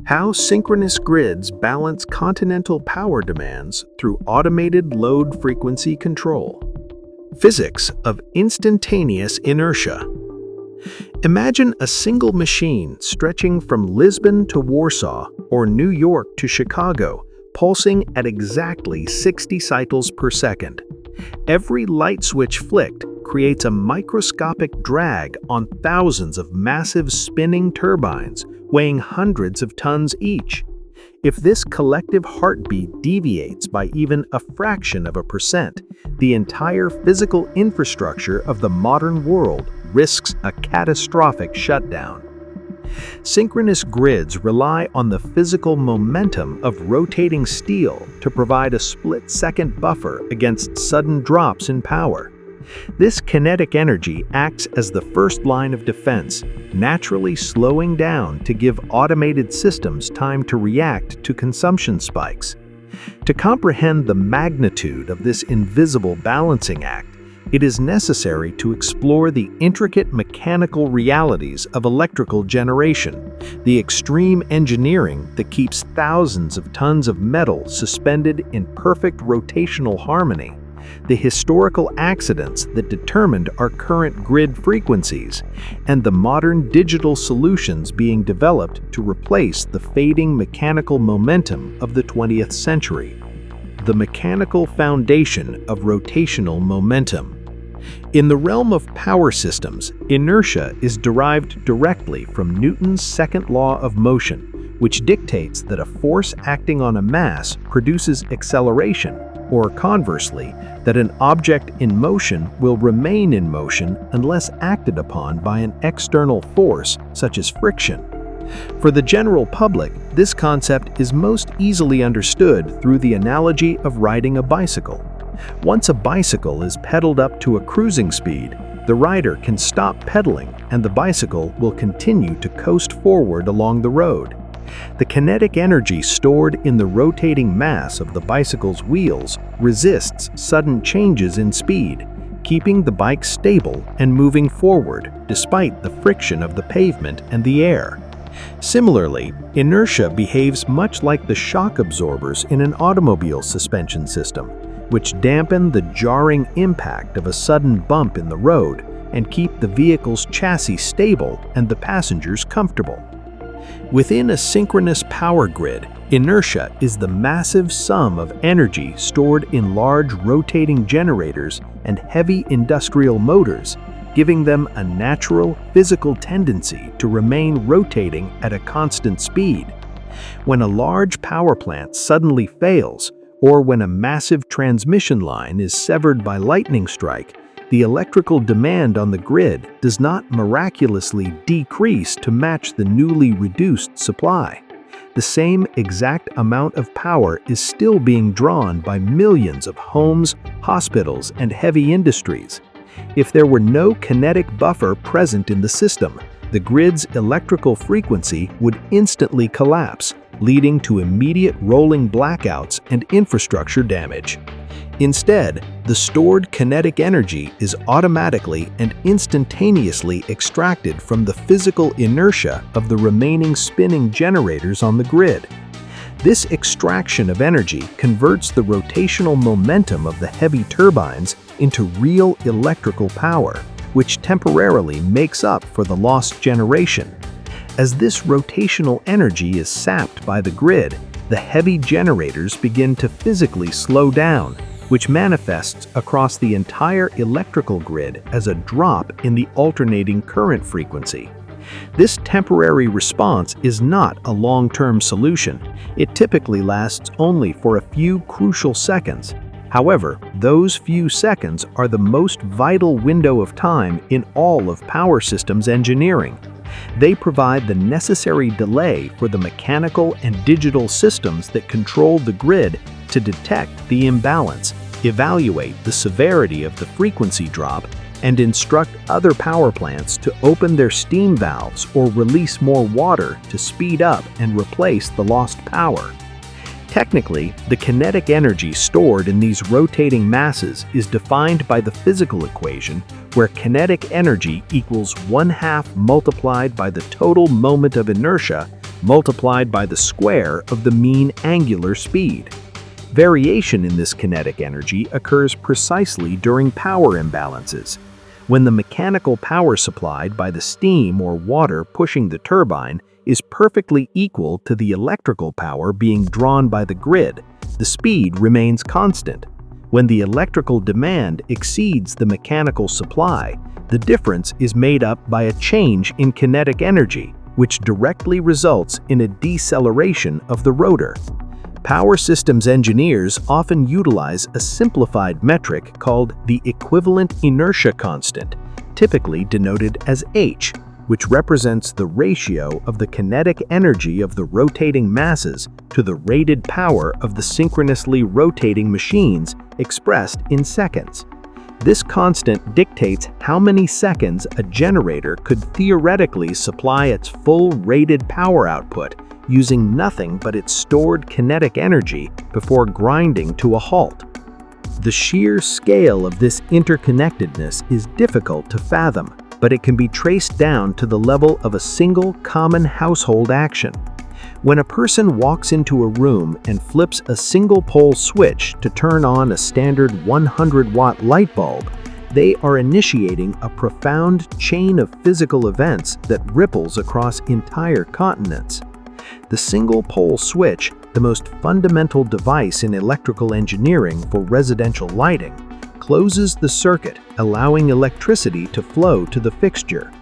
How synchronous grids balance continental power demands through automated load frequency control. Physics of instantaneous inertia. Imagine a single machine stretching from Lisbon to Warsaw or New York to Chicago, pulsing at exactly 60 cycles per second. Every light switch flicked creates a microscopic drag on thousands of massive spinning turbines, weighing hundreds of tons each. If this collective heartbeat deviates by even a fraction of a percent, the entire physical infrastructure of the modern world risks a catastrophic shutdown. Synchronous grids rely on the physical momentum of rotating steel to provide a split-second buffer against sudden drops in power. This kinetic energy acts as the first line of defense, naturally slowing down to give automated systems time to react to consumption spikes. To comprehend the magnitude of this invisible balancing act, it is necessary to explore the intricate mechanical realities of electrical generation, the extreme engineering that keeps thousands of tons of metal suspended in perfect rotational harmony, the historical accidents that determined our current grid frequencies, and the modern digital solutions being developed to replace the fading mechanical momentum of the 20th century. The mechanical foundation of rotational momentum. In the realm of power systems, inertia is derived directly from Newton's second law of motion, which dictates that a force acting on a mass produces acceleration, or conversely, that an object in motion will remain in motion unless acted upon by an external force, such as friction. For the general public, this concept is most easily understood through the analogy of riding a bicycle. Once a bicycle is pedaled up to a cruising speed, the rider can stop pedaling and the bicycle will continue to coast forward along the road. The kinetic energy stored in the rotating mass of the bicycle's wheels resists sudden changes in speed, keeping the bike stable and moving forward despite the friction of the pavement and the air. Similarly, inertia behaves much like the shock absorbers in an automobile suspension system, which dampen the jarring impact of a sudden bump in the road and keep the vehicle's chassis stable and the passengers comfortable. Within a synchronous power grid, inertia is the massive sum of energy stored in large rotating generators and heavy industrial motors, giving them a natural physical tendency to remain rotating at a constant speed. When a large power plant suddenly fails, or when a massive transmission line is severed by lightning strike, the electrical demand on the grid does not miraculously decrease to match the newly reduced supply. The same exact amount of power is still being drawn by millions of homes, hospitals, and heavy industries. If there were no kinetic buffer present in the system, the grid's electrical frequency would instantly collapse, leading to immediate rolling blackouts and infrastructure damage. Instead, the stored kinetic energy is automatically and instantaneously extracted from the physical inertia of the remaining spinning generators on the grid. This extraction of energy converts the rotational momentum of the heavy turbines into real electrical power, which temporarily makes up for the lost generation. As this rotational energy is sapped by the grid, the heavy generators begin to physically slow down, which manifests across the entire electrical grid as a drop in the alternating current frequency. This temporary response is not a long-term solution. It typically lasts only for a few crucial seconds. However, those few seconds are the most vital window of time in all of power systems engineering. They provide the necessary delay for the mechanical and digital systems that control the grid to detect the imbalance, evaluate the severity of the frequency drop, and instruct other power plants to open their steam valves or release more water to speed up and replace the lost power. Technically, the kinetic energy stored in these rotating masses is defined by the physical equation where kinetic energy equals 1/2 multiplied by the total moment of inertia multiplied by the square of the mean angular speed. Variation in this kinetic energy occurs precisely during power imbalances, when the mechanical power supplied by the steam or water pushing the turbine is perfectly equal to the electrical power being drawn by the grid. The speed remains constant. When the electrical demand exceeds the mechanical supply, the difference is made up by a change in kinetic energy, which directly results in a deceleration of the rotor. Power systems engineers often utilize a simplified metric called the equivalent inertia constant, typically denoted as H, which represents the ratio of the kinetic energy of the rotating masses to the rated power of the synchronously rotating machines expressed in seconds. This constant dictates how many seconds a generator could theoretically supply its full rated power output using nothing but its stored kinetic energy before grinding to a halt. The sheer scale of this interconnectedness is difficult to fathom, but it can be traced down to the level of a single common household action. When a person walks into a room and flips a single-pole switch to turn on a standard 100-watt light bulb, they are initiating a profound chain of physical events that ripples across entire continents. The single-pole switch, the most fundamental device in electrical engineering for residential lighting, closes the circuit, allowing electricity to flow to the fixture.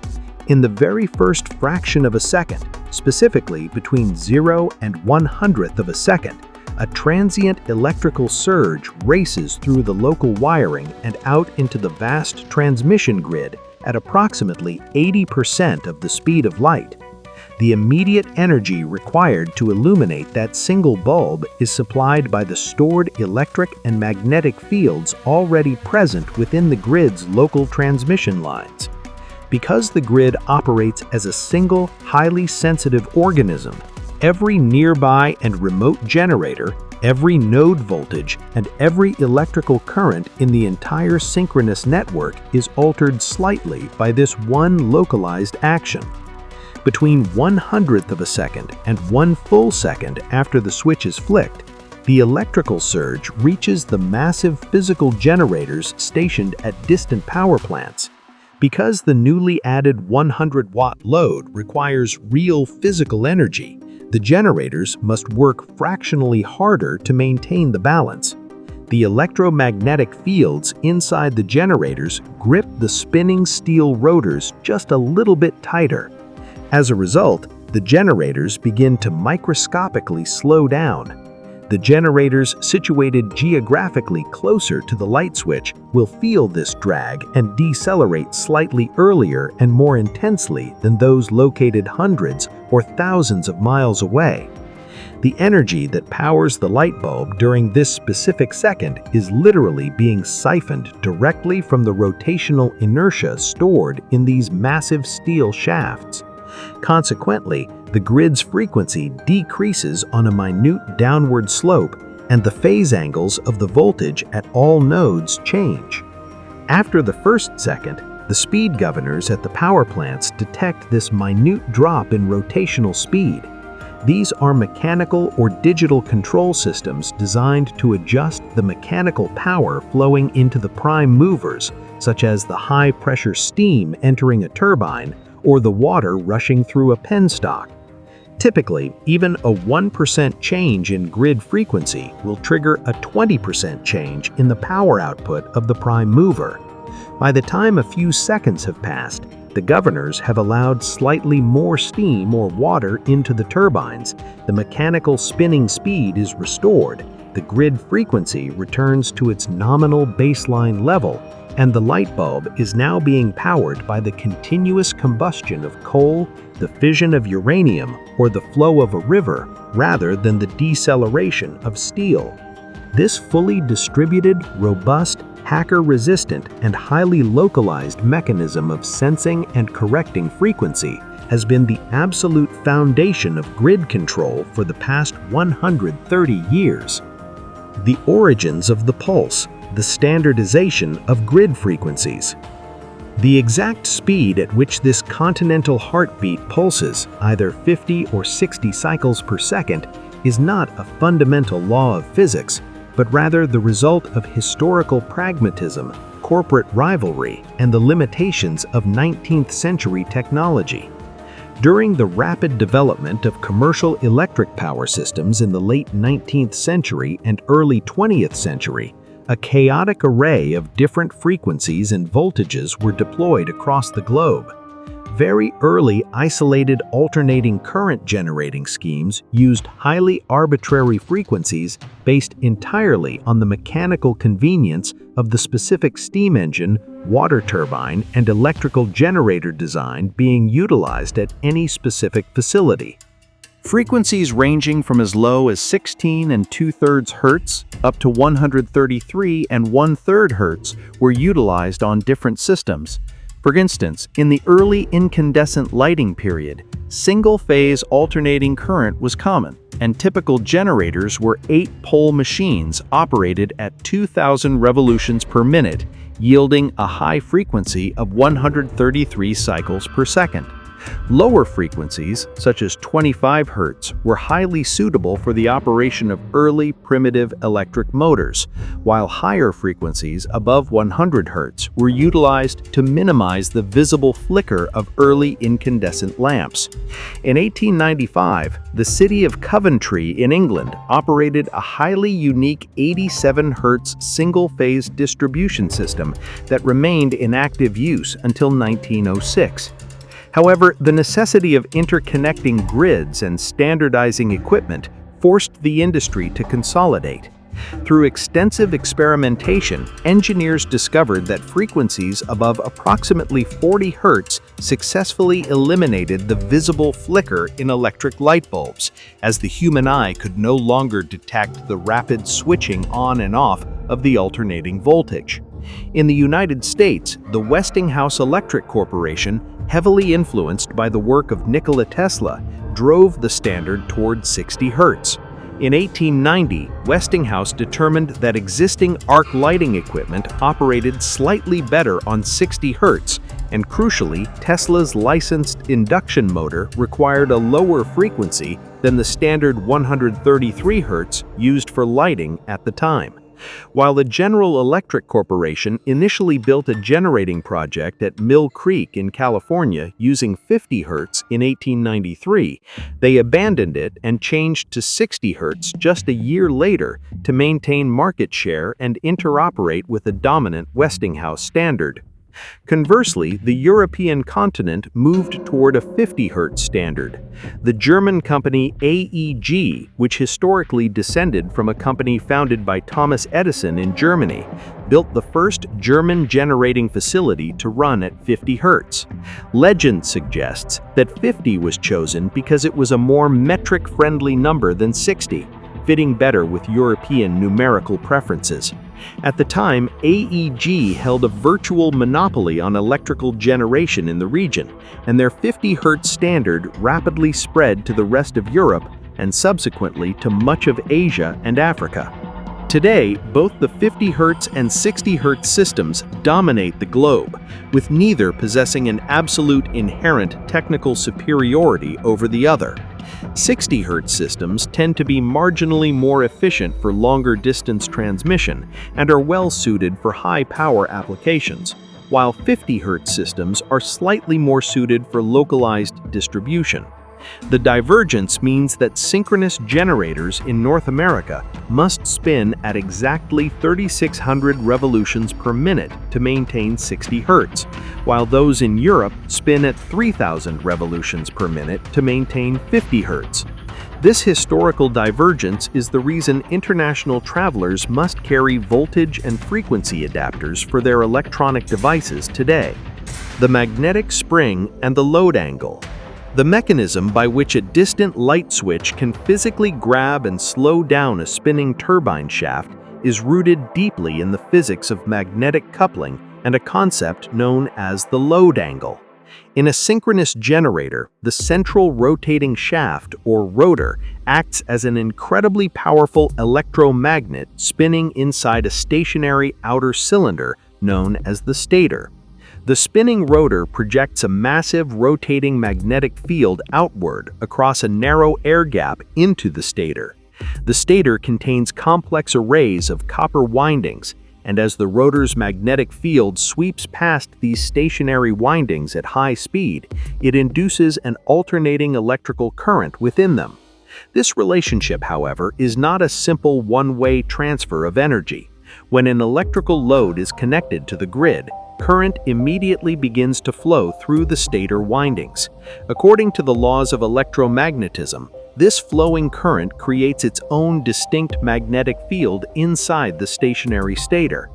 In the very first fraction of a second, specifically between 0 and 1/100th of a second, a transient electrical surge races through the local wiring and out into the vast transmission grid at approximately 80% of the speed of light. The immediate energy required to illuminate that single bulb is supplied by the stored electric and magnetic fields already present within the grid's local transmission lines. Because the grid operates as a single, highly sensitive organism, every nearby and remote generator, every node voltage, and every electrical current in the entire synchronous network is altered slightly by this one localized action. Between 1/100th of a second and 1 full second after the switch is flicked, the electrical surge reaches the massive physical generators stationed at distant power plants. Because the newly added 100-watt load requires real physical energy, the generators must work fractionally harder to maintain the balance. The electromagnetic fields inside the generators grip the spinning steel rotors just a little bit tighter. As a result, the generators begin to microscopically slow down. The generators situated geographically closer to the light switch will feel this drag and decelerate slightly earlier and more intensely than those located hundreds or thousands of miles away. The energy that powers the light bulb during this specific second is literally being siphoned directly from the rotational inertia stored in these massive steel shafts. Consequently, the grid's frequency decreases on a minute downward slope, and the phase angles of the voltage at all nodes change. After the first second, the speed governors at the power plants detect this minute drop in rotational speed. These are mechanical or digital control systems designed to adjust the mechanical power flowing into the prime movers, such as the high-pressure steam entering a turbine or the water rushing through a penstock. Typically, even a 1% change in grid frequency will trigger a 20% change in the power output of the prime mover. By the time a few seconds have passed, the governors have allowed slightly more steam or water into the turbines, the mechanical spinning speed is restored, the grid frequency returns to its nominal baseline level, and the light bulb is now being powered by the continuous combustion of coal, the fission of uranium, or the flow of a river, rather than the deceleration of steel. This fully distributed, robust, hacker-resistant, and highly localized mechanism of sensing and correcting frequency has been the absolute foundation of grid control for the past 130 years. The origins of the pulse, the standardization of grid frequencies. The exact speed at which this continental heartbeat pulses, either 50 or 60 cycles per second, is not a fundamental law of physics, but rather the result of historical pragmatism, corporate rivalry, and the limitations of 19th century technology. During the rapid development of commercial electric power systems in the late 19th century and early 20th century, a chaotic array of different frequencies and voltages were deployed across the globe. Very early isolated alternating current generating schemes used highly arbitrary frequencies based entirely on the mechanical convenience of the specific steam engine, water turbine, and electrical generator design being utilized at any specific facility. Frequencies ranging from as low as 16 2/3 Hz up to 133 1/3 Hz were utilized on different systems. For instance, in the early incandescent lighting period, single-phase alternating current was common, and typical generators were 8-pole machines operated at 2,000 revolutions per minute, yielding a high frequency of 133 cycles per second. Lower frequencies, such as 25 Hz, were highly suitable for the operation of early primitive electric motors, while higher frequencies above 100 Hz were utilized to minimize the visible flicker of early incandescent lamps. In 1895, the city of Coventry in England operated a highly unique 87 Hz single-phase distribution system that remained in active use until 1906. However, the necessity of interconnecting grids and standardizing equipment forced the industry to consolidate. Through extensive experimentation, engineers discovered that frequencies above approximately 40 Hz successfully eliminated the visible flicker in electric light bulbs, as the human eye could no longer detect the rapid switching on and off of the alternating voltage. In the United States, the Westinghouse Electric Corporation, heavily influenced by the work of Nikola Tesla, drove the standard toward 60 Hz. In 1890, Westinghouse determined that existing arc lighting equipment operated slightly better on 60 Hz, and crucially, Tesla's licensed induction motor required a lower frequency than the standard 133 Hz used for lighting at the time. While the General Electric Corporation initially built a generating project at Mill Creek in California using 50 Hz in 1893, they abandoned it and changed to 60 Hz just a year later to maintain market share and interoperate with the dominant Westinghouse standard. Conversely, the European continent moved toward a 50 Hz standard. The German company AEG, which historically descended from a company founded by Thomas Edison in Germany, built the first German generating facility to run at 50 Hz. Legend suggests that 50 was chosen because it was a more metric-friendly number than 60, fitting better with European numerical preferences. At the time, AEG held a virtual monopoly on electrical generation in the region, and their 50 Hz standard rapidly spread to the rest of Europe and subsequently to much of Asia and Africa. Today, both the 50 Hz and 60 Hz systems dominate the globe, with neither possessing an absolute inherent technical superiority over the other. 60 Hz systems tend to be marginally more efficient for longer distance transmission and are well suited for high power applications, while 50 Hz systems are slightly more suited for localized distribution. The divergence means that synchronous generators in North America must spin at exactly 3,600 revolutions per minute to maintain 60 Hz, while those in Europe spin at 3,000 revolutions per minute to maintain 50 Hz. This historical divergence is the reason international travelers must carry voltage and frequency adapters for their electronic devices today. The magnetic spring and the load angle. The mechanism by which a distant light switch can physically grab and slow down a spinning turbine shaft is rooted deeply in the physics of magnetic coupling and a concept known as the load angle. In a synchronous generator, the central rotating shaft, or rotor, acts as an incredibly powerful electromagnet spinning inside a stationary outer cylinder known as the stator. The spinning rotor projects a massive rotating magnetic field outward across a narrow air gap into the stator. The stator contains complex arrays of copper windings, and as the rotor's magnetic field sweeps past these stationary windings at high speed, it induces an alternating electrical current within them. This relationship, however, is not a simple one-way transfer of energy. When an electrical load is connected to the grid, current immediately begins to flow through the stator windings. According to the laws of electromagnetism, this flowing current creates its own distinct magnetic field inside the stationary stator.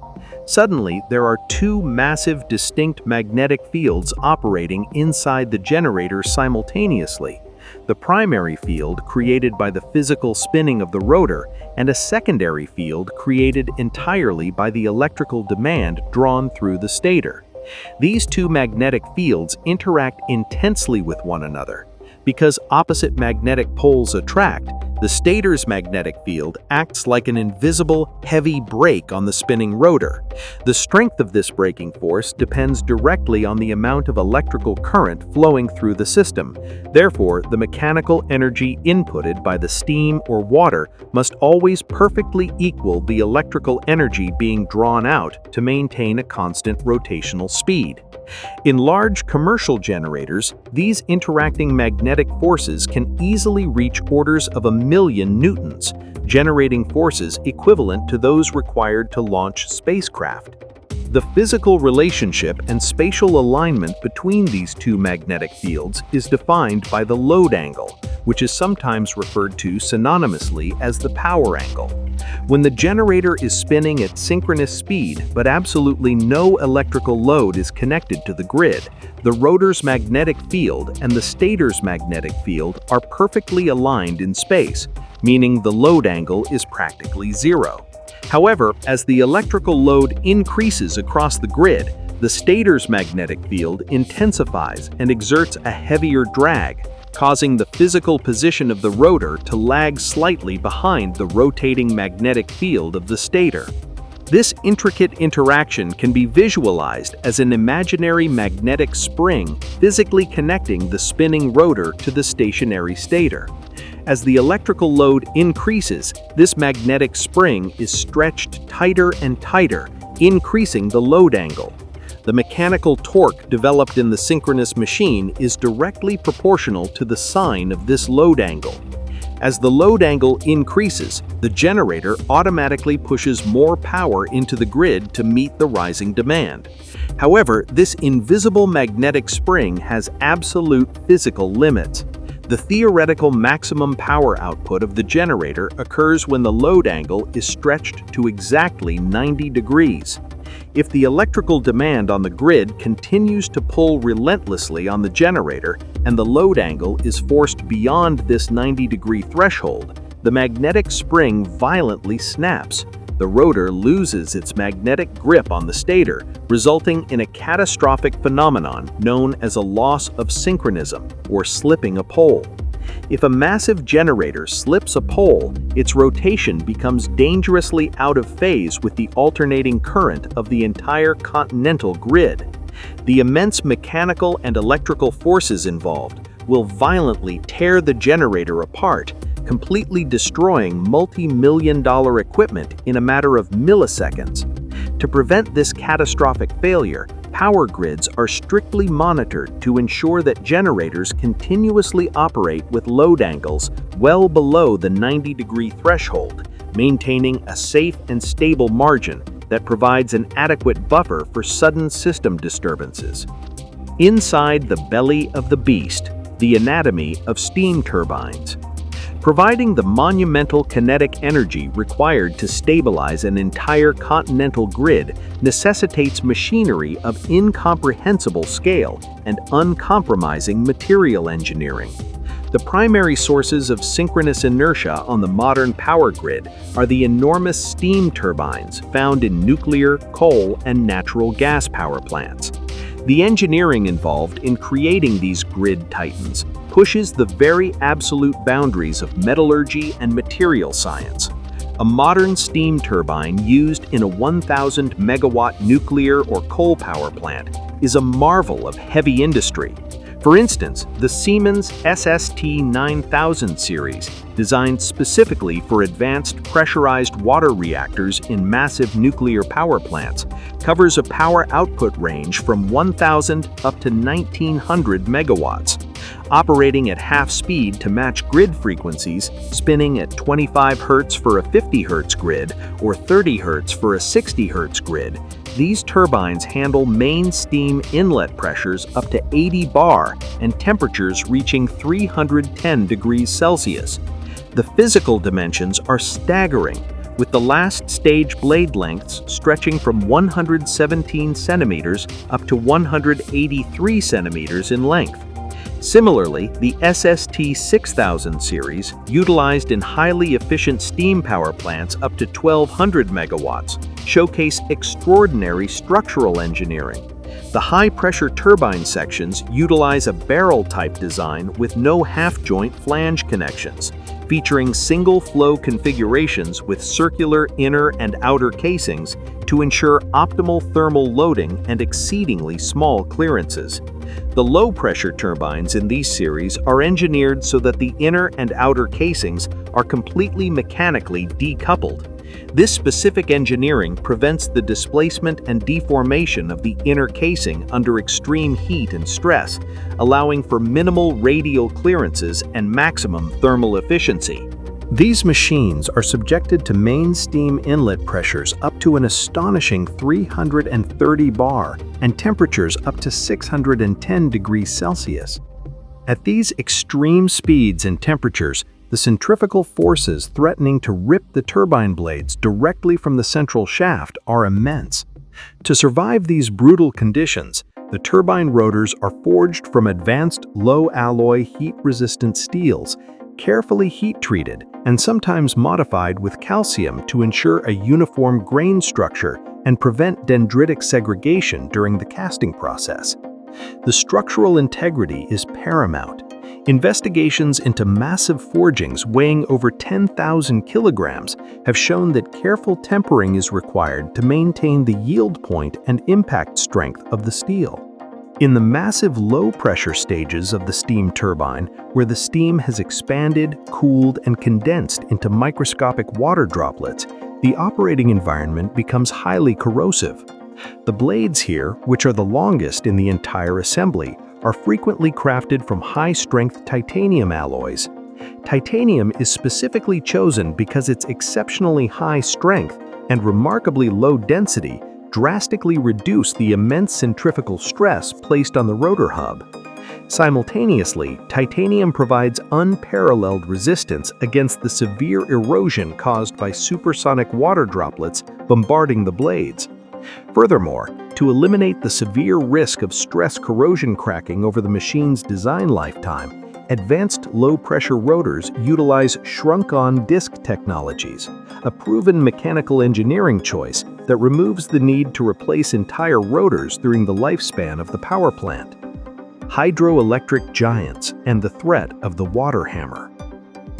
Suddenly, there are two massive distinct magnetic fields operating inside the generator simultaneously. The primary field created by the physical spinning of the rotor, and a secondary field created entirely by the electrical demand drawn through the stator. These two magnetic fields interact intensely with one another. Because opposite magnetic poles attract, the stator's magnetic field acts like an invisible, heavy brake on the spinning rotor. The strength of this braking force depends directly on the amount of electrical current flowing through the system. Therefore, the mechanical energy inputted by the steam or water must always perfectly equal the electrical energy being drawn out to maintain a constant rotational speed. In large commercial generators, these interacting magnetic forces can easily reach orders of 1,000,000 newtons, generating forces equivalent to those required to launch spacecraft. The physical relationship and spatial alignment between these two magnetic fields is defined by the load angle, which is sometimes referred to synonymously as the power angle. When the generator is spinning at synchronous speed but absolutely no electrical load is connected to the grid, the rotor's magnetic field and the stator's magnetic field are perfectly aligned in space, meaning the load angle is practically zero. However, as the electrical load increases across the grid, the stator's magnetic field intensifies and exerts a heavier drag, causing the physical position of the rotor to lag slightly behind the rotating magnetic field of the stator. This intricate interaction can be visualized as an imaginary magnetic spring physically connecting the spinning rotor to the stationary stator. As the electrical load increases, this magnetic spring is stretched tighter and tighter, increasing the load angle. The mechanical torque developed in the synchronous machine is directly proportional to the sine of this load angle. As the load angle increases, the generator automatically pushes more power into the grid to meet the rising demand. However, this invisible magnetic spring has absolute physical limits. The theoretical maximum power output of the generator occurs when the load angle is stretched to exactly 90 degrees. If the electrical demand on the grid continues to pull relentlessly on the generator and the load angle is forced beyond this 90-degree threshold, the magnetic spring violently snaps. The rotor loses its magnetic grip on the stator, resulting in a catastrophic phenomenon known as a loss of synchronism, or slipping a pole. If a massive generator slips a pole, its rotation becomes dangerously out of phase with the alternating current of the entire continental grid. The immense mechanical and electrical forces involved will violently tear the generator apart, completely destroying multi-million-dollar equipment in a matter of milliseconds. To prevent this catastrophic failure, power grids are strictly monitored to ensure that generators continuously operate with load angles well below the 90-degree threshold, maintaining a safe and stable margin that provides an adequate buffer for sudden system disturbances. Inside the belly of the beast, the anatomy of steam turbines. Providing the monumental kinetic energy required to stabilize an entire continental grid necessitates machinery of incomprehensible scale and uncompromising material engineering. The primary sources of synchronous inertia on the modern power grid are the enormous steam turbines found in nuclear, coal, and natural gas power plants. The engineering involved in creating these grid titans pushes the very absolute boundaries of metallurgy and material science. A modern steam turbine used in a 1,000 megawatt nuclear or coal power plant is a marvel of heavy industry. For instance, the Siemens SST9000 series, designed specifically for advanced pressurized water reactors in massive nuclear power plants, covers a power output range from 1,000 up to 1,900 megawatts. Operating at half speed to match grid frequencies, spinning at 25 Hz for a 50 Hz grid or 30 Hz for a 60 Hz grid, these turbines handle main steam inlet pressures up to 80 bar and temperatures reaching 310 degrees Celsius. The physical dimensions are staggering, with the last stage blade lengths stretching from 117 centimeters up to 183 centimeters in length. Similarly, the SST6000 series, utilized in highly efficient steam power plants up to 1,200 megawatts, showcase extraordinary structural engineering. The high-pressure turbine sections utilize a barrel-type design with no half-joint flange connections, featuring single-flow configurations with circular inner and outer casings to ensure optimal thermal loading and exceedingly small clearances. The low-pressure turbines in these series are engineered so that the inner and outer casings are completely mechanically decoupled. This specific engineering prevents the displacement and deformation of the inner casing under extreme heat and stress, allowing for minimal radial clearances and maximum thermal efficiency. These machines are subjected to main steam inlet pressures up to an astonishing 330 bar and temperatures up to 610 degrees Celsius. At these extreme speeds and temperatures, the centrifugal forces threatening to rip the turbine blades directly from the central shaft are immense. To survive these brutal conditions, the turbine rotors are forged from advanced low-alloy heat-resistant steels, carefully heat-treated and sometimes modified with calcium to ensure a uniform grain structure and prevent dendritic segregation during the casting process. The structural integrity is paramount. Investigations into massive forgings weighing over 10,000 kilograms have shown that careful tempering is required to maintain the yield point and impact strength of the steel. In the massive low-pressure stages of the steam turbine, where the steam has expanded, cooled, and condensed into microscopic water droplets, the operating environment becomes highly corrosive. The blades here, which are the longest in the entire assembly, are frequently crafted from high-strength titanium alloys. Titanium is specifically chosen because its exceptionally high strength and remarkably low density drastically reduce the immense centrifugal stress placed on the rotor hub. Simultaneously, titanium provides unparalleled resistance against the severe erosion caused by supersonic water droplets bombarding the blades. Furthermore, to eliminate the severe risk of stress corrosion cracking over the machine's design lifetime, advanced low-pressure rotors utilize shrunk-on disc technologies, a proven mechanical engineering choice that removes the need to replace entire rotors during the lifespan of the power plant. Hydroelectric giants and the threat of the water hammer.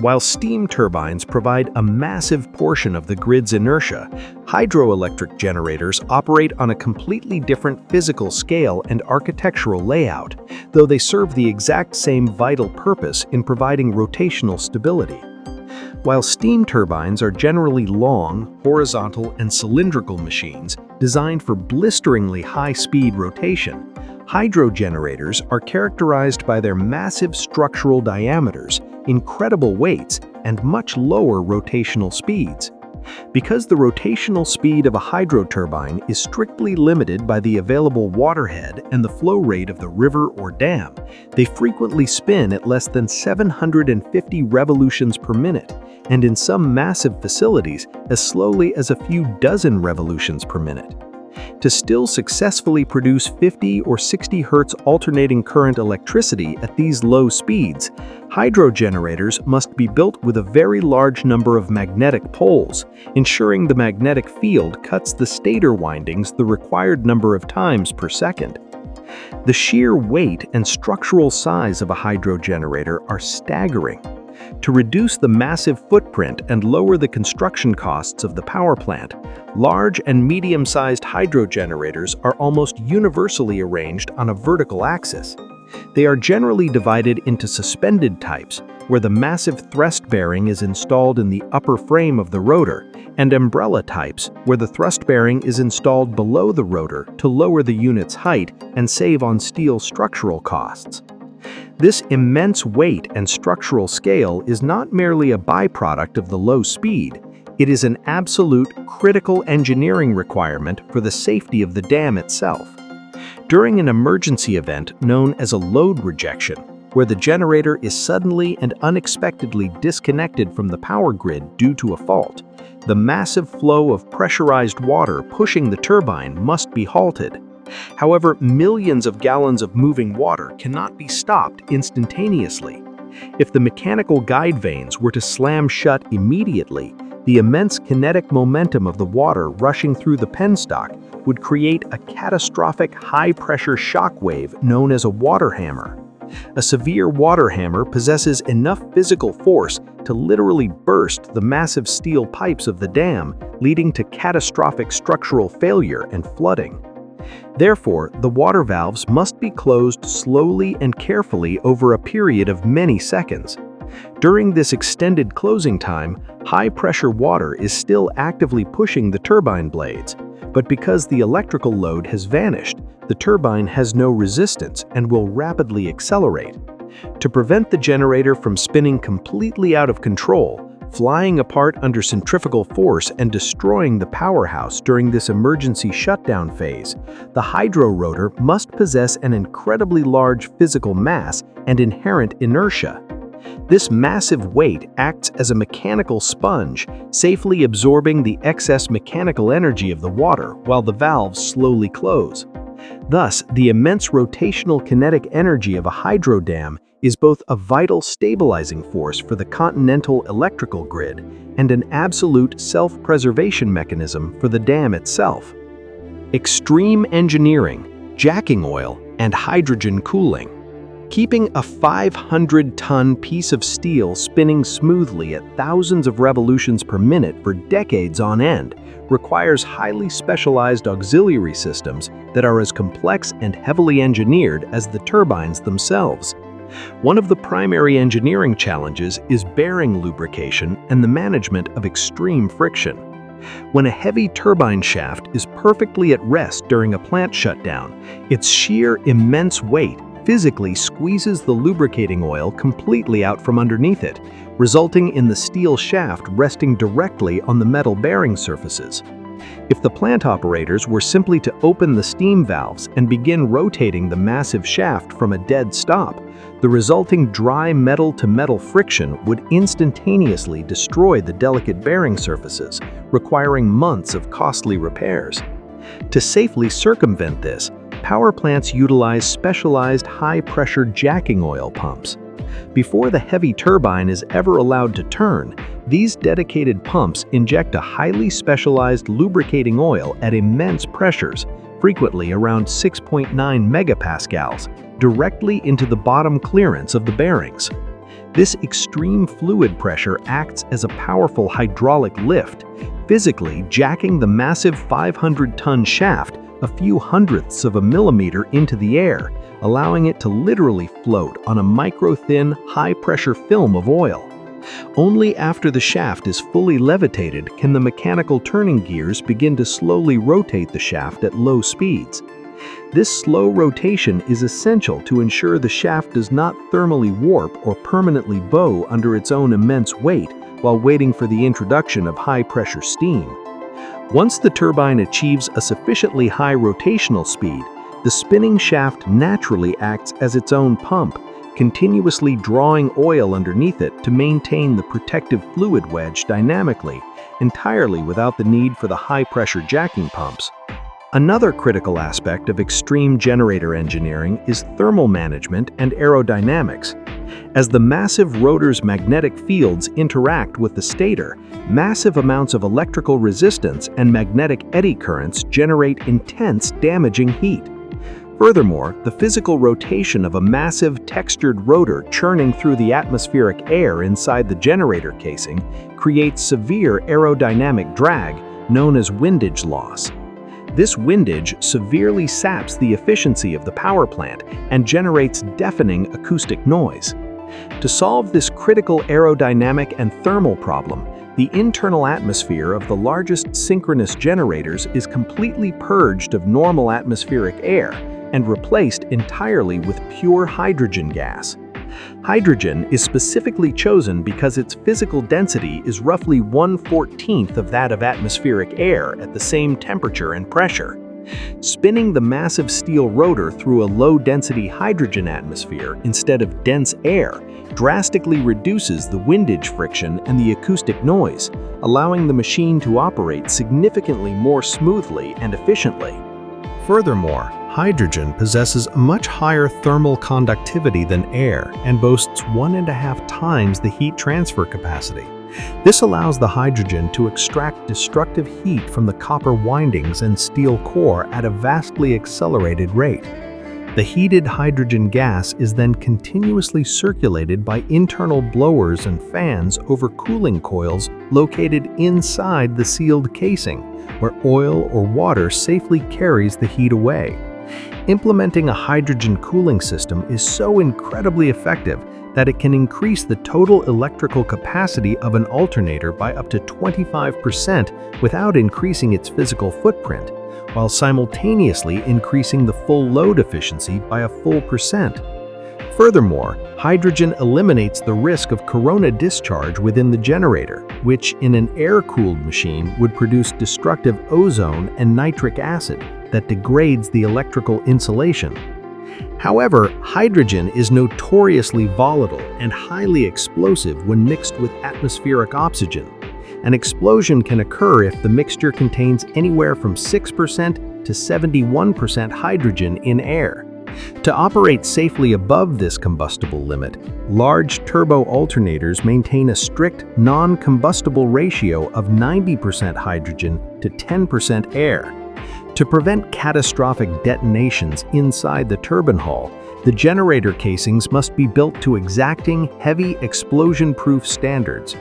While steam turbines provide a massive portion of the grid's inertia, hydroelectric generators operate on a completely different physical scale and architectural layout, though they serve the exact same vital purpose in providing rotational stability. While steam turbines are generally long, horizontal, and cylindrical machines designed for blisteringly high-speed rotation, hydro generators are characterized by their massive structural diameters, incredible weights, and much lower rotational speeds. Because the rotational speed of a hydro turbine is strictly limited by the available waterhead and the flow rate of the river or dam, they frequently spin at less than 750 revolutions per minute, and in some massive facilities, as slowly as a few dozen revolutions per minute. To still successfully produce 50 or 60 Hz alternating current electricity at these low speeds, hydro generators must be built with a very large number of magnetic poles, ensuring the magnetic field cuts the stator windings the required number of times per second. The sheer weight and structural size of a hydro generator are staggering. To reduce the massive footprint and lower the construction costs of the power plant, large and medium-sized hydro generators are almost universally arranged on a vertical axis. They are generally divided into suspended types, where the massive thrust bearing is installed in the upper frame of the rotor, and umbrella types, where the thrust bearing is installed below the rotor to lower the unit's height and save on steel structural costs. This immense weight and structural scale is not merely a byproduct of the low speed, it is an absolute critical engineering requirement for the safety of the dam itself. During an emergency event known as a load rejection, where the generator is suddenly and unexpectedly disconnected from the power grid due to a fault, the massive flow of pressurized water pushing the turbine must be halted. However, millions of gallons of moving water cannot be stopped instantaneously. If the mechanical guide vanes were to slam shut immediately, the immense kinetic momentum of the water rushing through the penstock would create a catastrophic high-pressure shock wave known as a water hammer. A severe water hammer possesses enough physical force to literally burst the massive steel pipes of the dam, leading to catastrophic structural failure and flooding. Therefore, the water valves must be closed slowly and carefully over a period of many seconds. During this extended closing time, high-pressure water is still actively pushing the turbine blades, but because the electrical load has vanished, the turbine has no resistance and will rapidly accelerate. To prevent the generator from spinning completely out of control, flying apart under centrifugal force and destroying the powerhouse during this emergency shutdown phase, the hydro rotor must possess an incredibly large physical mass and inherent inertia. This massive weight acts as a mechanical sponge, safely absorbing the excess mechanical energy of the water while the valves slowly close. Thus, the immense rotational kinetic energy of a hydro dam is both a vital stabilizing force for the continental electrical grid and an absolute self-preservation mechanism for the dam itself. Extreme engineering, jacking oil, and hydrogen cooling. Keeping a 500-ton piece of steel spinning smoothly at thousands of revolutions per minute for decades on end requires highly specialized auxiliary systems that are as complex and heavily engineered as the turbines themselves. One of the primary engineering challenges is bearing lubrication and the management of extreme friction. When a heavy turbine shaft is perfectly at rest during a plant shutdown, its sheer immense weight physically squeezes the lubricating oil completely out from underneath it, resulting in the steel shaft resting directly on the metal bearing surfaces. If the plant operators were simply to open the steam valves and begin rotating the massive shaft from a dead stop, the resulting dry metal-to-metal friction would instantaneously destroy the delicate bearing surfaces, requiring months of costly repairs. To safely circumvent this, power plants utilize specialized high-pressure jacking oil pumps. Before the heavy turbine is ever allowed to turn, these dedicated pumps inject a highly specialized lubricating oil at immense pressures, frequently around 6.9 megapascals, directly into the bottom clearance of the bearings. This extreme fluid pressure acts as a powerful hydraulic lift, physically jacking the massive 500-ton shaft a few hundredths of a millimeter into the air, allowing it to literally float on a micro-thin, high-pressure film of oil. Only after the shaft is fully levitated can the mechanical turning gears begin to slowly rotate the shaft at low speeds. This slow rotation is essential to ensure the shaft does not thermally warp or permanently bow under its own immense weight while waiting for the introduction of high-pressure steam. Once the turbine achieves a sufficiently high rotational speed, the spinning shaft naturally acts as its own pump, continuously drawing oil underneath it to maintain the protective fluid wedge dynamically, entirely without the need for the high-pressure jacking pumps. Another critical aspect of extreme generator engineering is thermal management and aerodynamics. As the massive rotor's magnetic fields interact with the stator, massive amounts of electrical resistance and magnetic eddy currents generate intense damaging heat. Furthermore, the physical rotation of a massive textured rotor churning through the atmospheric air inside the generator casing creates severe aerodynamic drag known as windage loss. This windage severely saps the efficiency of the power plant and generates deafening acoustic noise. To solve this critical aerodynamic and thermal problem, the internal atmosphere of the largest synchronous generators is completely purged of normal atmospheric air and replaced entirely with pure hydrogen gas. Hydrogen is specifically chosen because its physical density is roughly 1/14 of that of atmospheric air at the same temperature and pressure. Spinning the massive steel rotor through a low-density hydrogen atmosphere instead of dense air drastically reduces the windage friction and the acoustic noise, allowing the machine to operate significantly more smoothly and efficiently. Furthermore, hydrogen possesses a much higher thermal conductivity than air and boasts 1.5 times the heat transfer capacity. This allows the hydrogen to extract destructive heat from the copper windings and steel core at a vastly accelerated rate. The heated hydrogen gas is then continuously circulated by internal blowers and fans over cooling coils located inside the sealed casing, where oil or water safely carries the heat away. Implementing a hydrogen cooling system is so incredibly effective that it can increase the total electrical capacity of an alternator by up to 25% without increasing its physical footprint, while simultaneously increasing the full load efficiency by a full percent. Furthermore, hydrogen eliminates the risk of corona discharge within the generator, which in an air-cooled machine would produce destructive ozone and nitric acid that degrades the electrical insulation. However, hydrogen is notoriously volatile and highly explosive when mixed with atmospheric oxygen. An explosion can occur if the mixture contains anywhere from 6% to 71% hydrogen in air. To operate safely above this combustible limit, large turbo alternators maintain a strict non-combustible ratio of 90% hydrogen to 10% air. To prevent catastrophic detonations inside the turbine hull, the generator casings must be built to exacting, heavy, explosion-proof standards.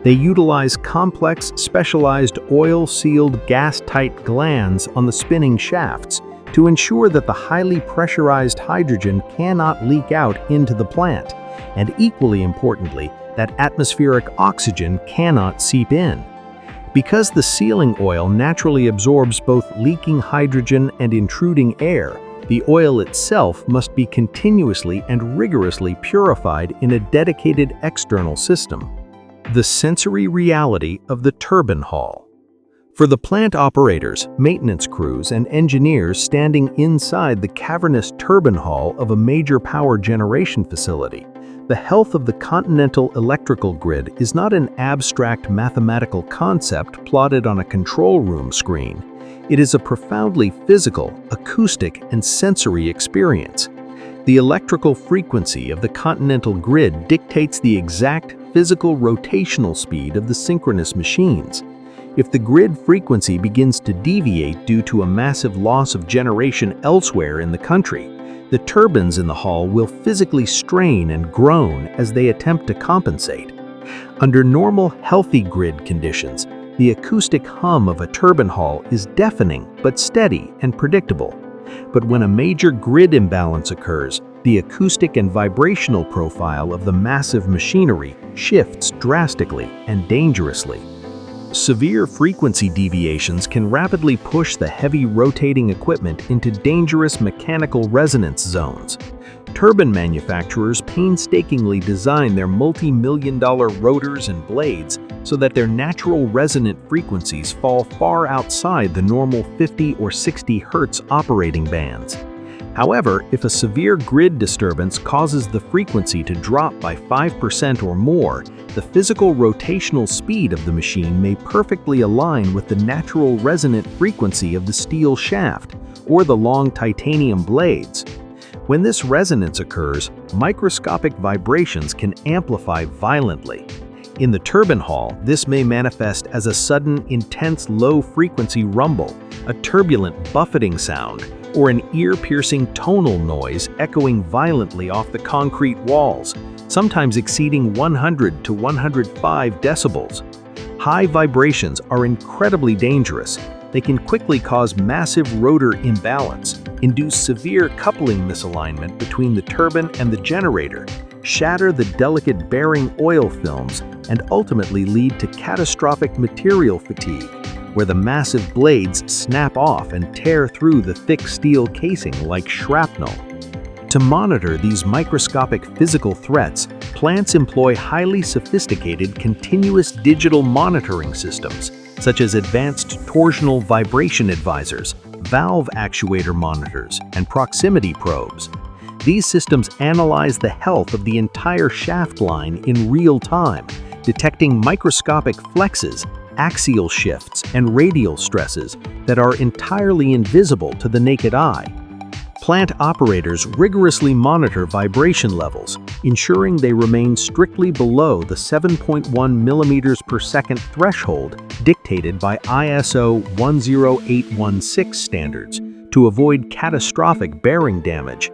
They utilize complex, specialized oil-sealed, gas-tight glands on the spinning shafts to ensure that the highly pressurized hydrogen cannot leak out into the plant, and equally importantly, that atmospheric oxygen cannot seep in. Because the sealing oil naturally absorbs both leaking hydrogen and intruding air, the oil itself must be continuously and rigorously purified in a dedicated external system. The sensory reality of the turbine hall. For the plant operators, maintenance crews, and engineers standing inside the cavernous turbine hall of a major power generation facility, the health of the Continental electrical grid is not an abstract mathematical concept plotted on a control room screen. It is a profoundly physical, acoustic, and sensory experience. The electrical frequency of the Continental grid dictates the exact physical rotational speed of the synchronous machines. If the grid frequency begins to deviate due to a massive loss of generation elsewhere in the country, the turbines in the hall will physically strain and groan as they attempt to compensate. Under normal, healthy grid conditions, the acoustic hum of a turbine hall is deafening but steady and predictable. But when a major grid imbalance occurs, the acoustic and vibrational profile of the massive machinery shifts drastically and dangerously. Severe frequency deviations can rapidly push the heavy rotating equipment into dangerous mechanical resonance zones. Turbine manufacturers painstakingly design their multi-million-dollar rotors and blades so that their natural resonant frequencies fall far outside the normal 50 or 60 Hz operating bands. However, if a severe grid disturbance causes the frequency to drop by 5% or more, the physical rotational speed of the machine may perfectly align with the natural resonant frequency of the steel shaft or the long titanium blades. When this resonance occurs, microscopic vibrations can amplify violently. In the turbine hall, this may manifest as a sudden, intense low-frequency rumble, a turbulent buffeting sound, or an ear-piercing tonal noise echoing violently off the concrete walls, sometimes exceeding 100 to 105 decibels. High vibrations are incredibly dangerous. They can quickly cause massive rotor imbalance, induce severe coupling misalignment between the turbine and the generator, shatter the delicate bearing oil films, and ultimately lead to catastrophic material fatigue, where the massive blades snap off and tear through the thick steel casing like shrapnel. To monitor these microscopic physical threats, plants employ highly sophisticated continuous digital monitoring systems, such as advanced torsional vibration advisors, valve actuator monitors, and proximity probes. These systems analyze the health of the entire shaft line in real time, detecting microscopic flexes, axial shifts, and radial stresses that are entirely invisible to the naked eye. Plant operators rigorously monitor vibration levels, ensuring they remain strictly below the 7.1 mm per second threshold dictated by ISO 10816 standards to avoid catastrophic bearing damage.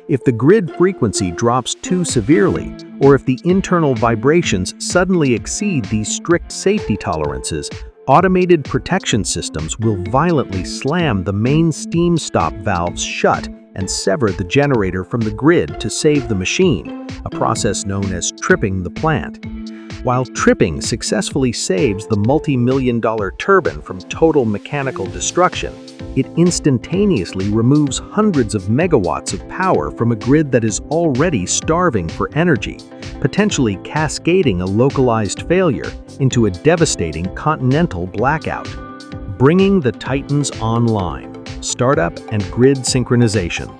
If the grid frequency drops too severely, or if the internal vibrations suddenly exceed these strict safety tolerances, automated protection systems will violently slam the main steam stop valves shut and sever the generator from the grid to save the machine, a process known as tripping the plant. While tripping successfully saves the multi-million-dollar turbine from total mechanical destruction, it instantaneously removes hundreds of megawatts of power from a grid that is already starving for energy, potentially cascading a localized failure into a devastating continental blackout. Bringing the Titans online: startup and grid synchronization.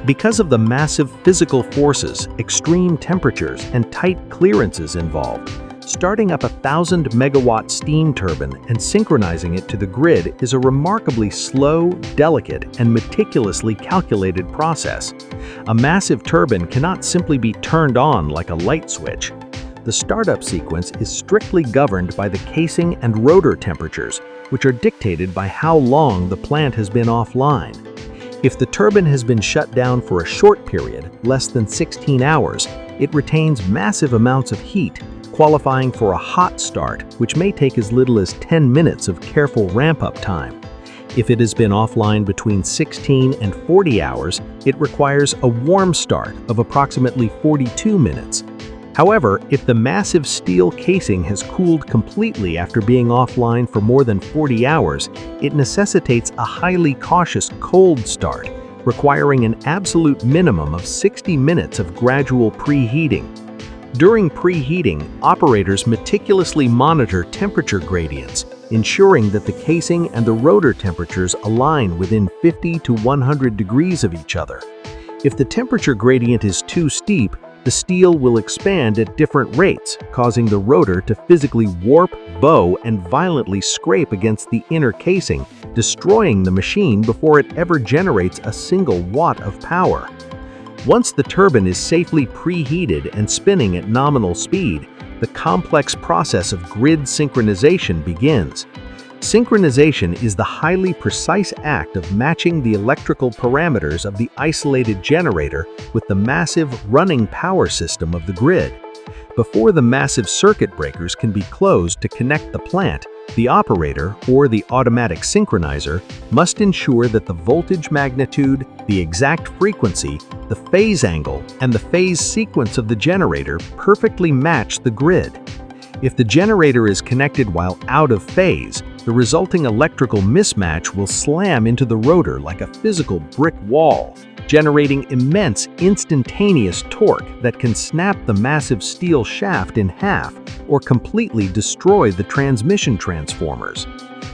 Because of the massive physical forces, extreme temperatures, and tight clearances involved, starting up a 1,000-megawatt steam turbine and synchronizing it to the grid is a remarkably slow, delicate, and meticulously calculated process. A massive turbine cannot simply be turned on like a light switch. The startup sequence is strictly governed by the casing and rotor temperatures, which are dictated by how long the plant has been offline. If the turbine has been shut down for a short period, less than 16 hours, it retains massive amounts of heat, qualifying for a hot start, which may take as little as 10 minutes of careful ramp-up time. If it has been offline between 16 and 40 hours, it requires a warm start of approximately 42 minutes. However, if the massive steel casing has cooled completely after being offline for more than 40 hours, it necessitates a highly cautious cold start, requiring an absolute minimum of 60 minutes of gradual preheating. During preheating, operators meticulously monitor temperature gradients, ensuring that the casing and the rotor temperatures align within 50 to 100 degrees of each other. If the temperature gradient is too steep, the steel will expand at different rates, causing the rotor to physically warp, bow, and violently scrape against the inner casing, destroying the machine before it ever generates a single watt of power. Once the turbine is safely preheated and spinning at nominal speed, the complex process of grid synchronization begins. Synchronization is the highly precise act of matching the electrical parameters of the isolated generator with the massive running power system of the grid. Before the massive circuit breakers can be closed to connect the plant, the operator, or the automatic synchronizer, must ensure that the voltage magnitude, the exact frequency, the phase angle, and the phase sequence of the generator perfectly match the grid. If the generator is connected while out of phase, the resulting electrical mismatch will slam into the rotor like a physical brick wall, generating immense instantaneous torque that can snap the massive steel shaft in half or completely destroy the transmission transformers.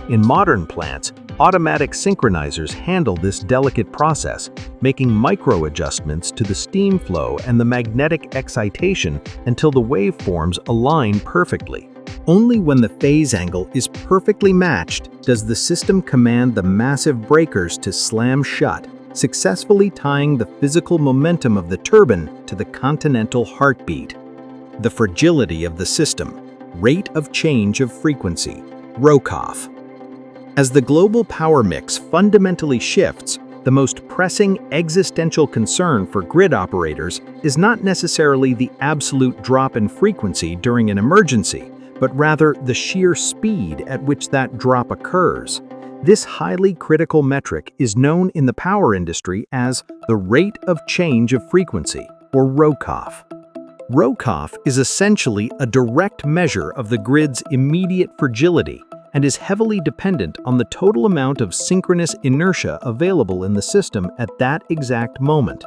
In modern plants, automatic synchronizers handle this delicate process, making micro-adjustments to the steam flow and the magnetic excitation until the waveforms align perfectly. Only when the phase angle is perfectly matched does the system command the massive breakers to slam shut, successfully tying the physical momentum of the turbine to the Continental heartbeat. The fragility of the system, rate of change of frequency, RoCoF. As the global power mix fundamentally shifts, The most pressing existential concern for grid operators is not necessarily the absolute drop in frequency during an emergency, but rather the sheer speed at which that drop occurs. This highly critical metric is known in the power industry as the rate of change of frequency, or RoCoF. RoCoF is essentially a direct measure of the grid's immediate fragility and is heavily dependent on the total amount of synchronous inertia available in the system at that exact moment.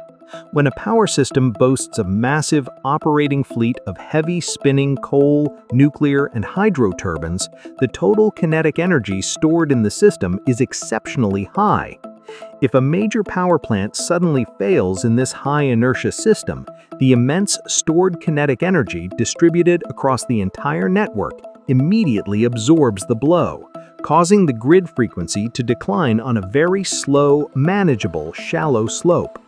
When a power system boasts a massive operating fleet of heavy spinning coal, nuclear, and hydro turbines, the total kinetic energy stored in the system is exceptionally high. If a major power plant suddenly fails in this high inertia system, the immense stored kinetic energy distributed across the entire network immediately absorbs the blow, causing the grid frequency to decline on a very slow, manageable, shallow slope.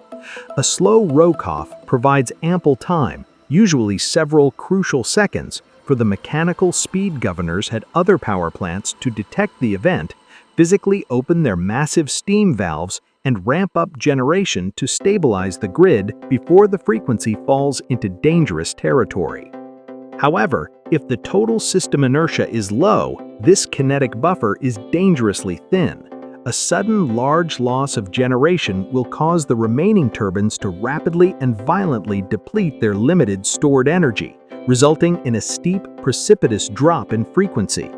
A slow RoCoF provides ample time, usually several crucial seconds, for the mechanical speed governors at other power plants to detect the event, physically open their massive steam valves, and ramp up generation to stabilize the grid before the frequency falls into dangerous territory. However, if the total system inertia is low, this kinetic buffer is dangerously thin. A sudden large loss of generation will cause the remaining turbines to rapidly and violently deplete their limited stored energy, resulting in a steep, precipitous drop in frequency.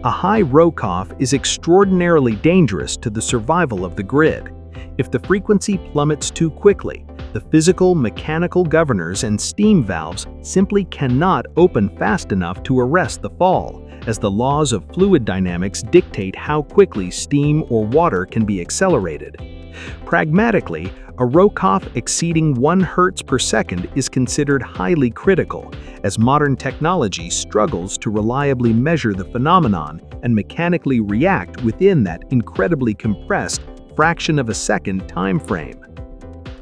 A high RoCoF is extraordinarily dangerous to the survival of the grid. If the frequency plummets too quickly, the physical mechanical governors and steam valves simply cannot open fast enough to arrest the fall, as the laws of fluid dynamics dictate how quickly steam or water can be accelerated. Pragmatically, a RoCoF exceeding 1 Hz per second is considered highly critical, as modern technology struggles to reliably measure the phenomenon and mechanically react within that incredibly compressed fraction of a second time frame.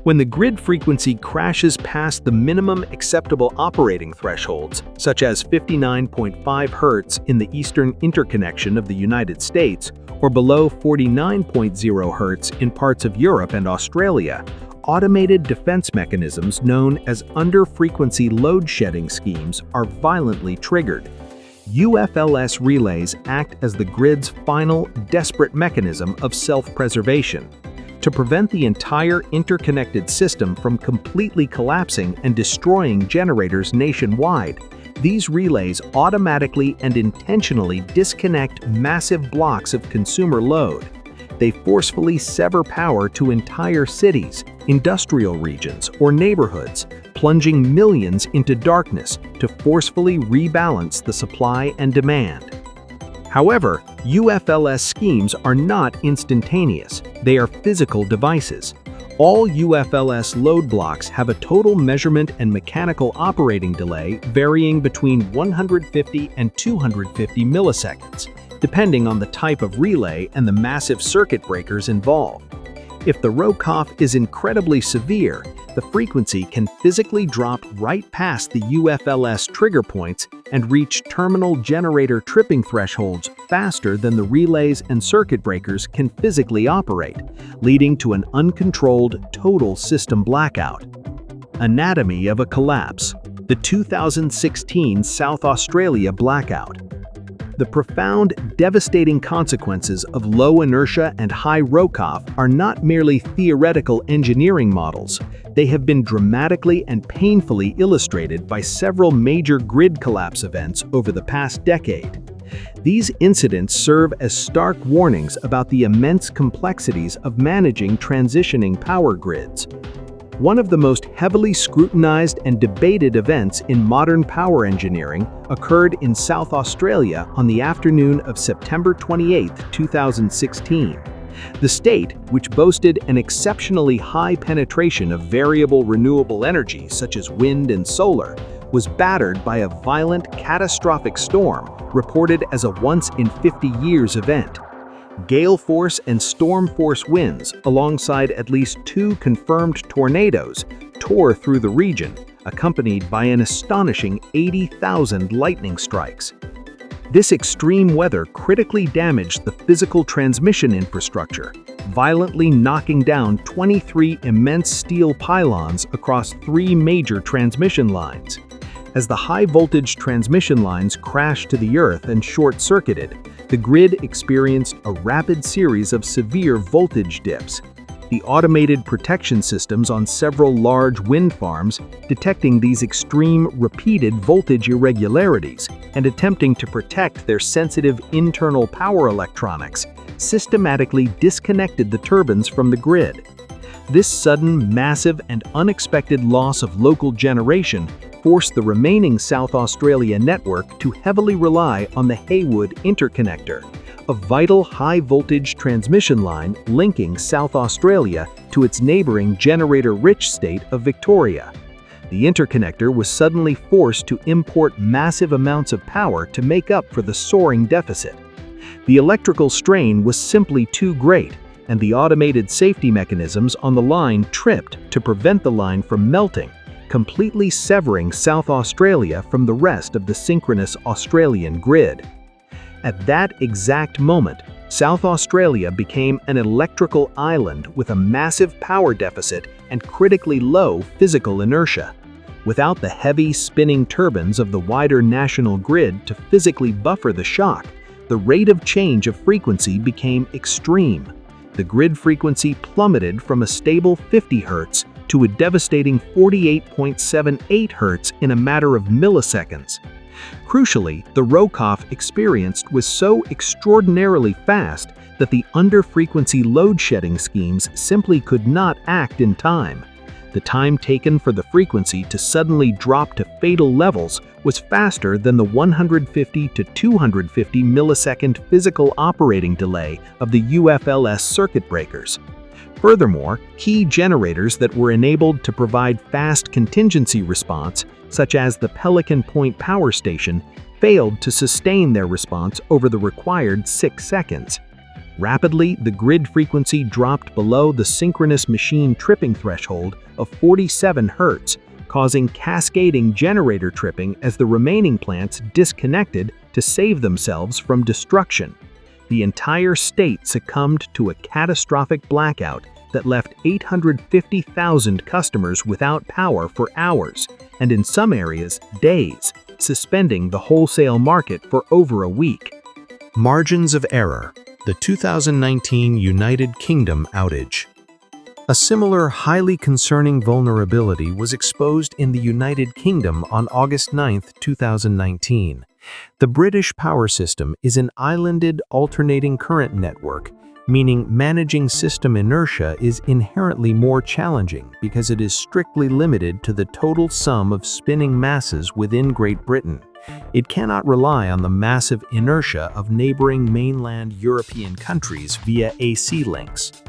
When the grid frequency crashes past the minimum acceptable operating thresholds, such as 59.5 Hz in the Eastern Interconnection of the United States or below 49.0 Hz in parts of Europe and Australia, automated defense mechanisms known as under-frequency load shedding schemes are violently triggered. UFLS relays act as the grid's final, desperate mechanism of self-preservation. To prevent the entire interconnected system from completely collapsing and destroying generators nationwide, these relays automatically and intentionally disconnect massive blocks of consumer load. They forcefully sever power to entire cities, industrial regions, or neighborhoods, plunging millions into darkness to forcefully rebalance the supply and demand. However, UFLS schemes are not instantaneous. They are physical devices. All UFLS load blocks have a total measurement and mechanical operating delay varying between 150 and 250 milliseconds, depending on the type of relay and the massive circuit breakers involved. If the RoCoF is incredibly severe, the frequency can physically drop right past the UFLS trigger points and reach terminal generator tripping thresholds faster than the relays and circuit breakers can physically operate, leading to an uncontrolled total system blackout. Anatomy of a collapse: the 2016 South Australia blackout. The profound, devastating consequences of low inertia and high RoCoF are not merely theoretical engineering models. They have been dramatically and painfully illustrated by several major grid collapse events over the past decade. These incidents serve as stark warnings about the immense complexities of managing transitioning power grids. One of the most heavily scrutinized and debated events in modern power engineering occurred in South Australia on the afternoon of September 28, 2016. The state, which boasted an exceptionally high penetration of variable renewable energy such as wind and solar, was battered by a violent, catastrophic storm reported as a once-in-50-years event. Gale force and storm force winds, alongside at least 2 confirmed tornadoes, tore through the region, accompanied by an astonishing 80,000 lightning strikes. This extreme weather critically damaged the physical transmission infrastructure, violently knocking down 23 immense steel pylons across 3 major transmission lines. As the high-voltage transmission lines crashed to the earth and short-circuited, the grid experienced a rapid series of severe voltage dips. The automated protection systems on several large wind farms detecting these extreme repeated voltage irregularities and attempting to protect their sensitive internal power electronics systematically disconnected the turbines from the grid. This sudden, massive, and unexpected loss of local generation forced the remaining South Australia network to heavily rely on the Haywood interconnector, a vital high-voltage transmission line linking South Australia to its neighboring generator-rich state of Victoria. The interconnector was suddenly forced to import massive amounts of power to make up for the soaring deficit. The electrical strain was simply too great, and the automated safety mechanisms on the line tripped to prevent the line from melting, completely severing South Australia from the rest of the synchronous Australian grid. At that exact moment, South Australia became an electrical island with a massive power deficit and critically low physical inertia. Without the heavy spinning turbines of the wider national grid to physically buffer the shock, the rate of change of frequency became extreme. The grid frequency plummeted from a stable 50 Hz to a devastating 48.78 Hz in a matter of milliseconds. Crucially, the RoCoF experienced was so extraordinarily fast that the under-frequency load-shedding schemes simply could not act in time. The time taken for the frequency to suddenly drop to fatal levels was faster than the 150 to 250 millisecond physical operating delay of the UFLS circuit breakers. Furthermore, key generators that were enabled to provide fast contingency response, such as the Pelican Point Power Station, failed to sustain their response over the required 6 seconds. Rapidly, the grid frequency dropped below the synchronous machine tripping threshold of 47 Hz, causing cascading generator tripping as the remaining plants disconnected to save themselves from destruction. The entire state succumbed to a catastrophic blackout that left 850,000 customers without power for hours, and in some areas, days, suspending the wholesale market for over a week. Margins of error. The 2019 United Kingdom outage. A similar highly concerning vulnerability was exposed in the United Kingdom on August 9, 2019. The British power system is an islanded alternating current network, meaning managing system inertia is inherently more challenging because it is strictly limited to the total sum of spinning masses within Great Britain. It cannot rely on the massive inertia of neighboring mainland European countries via AC links.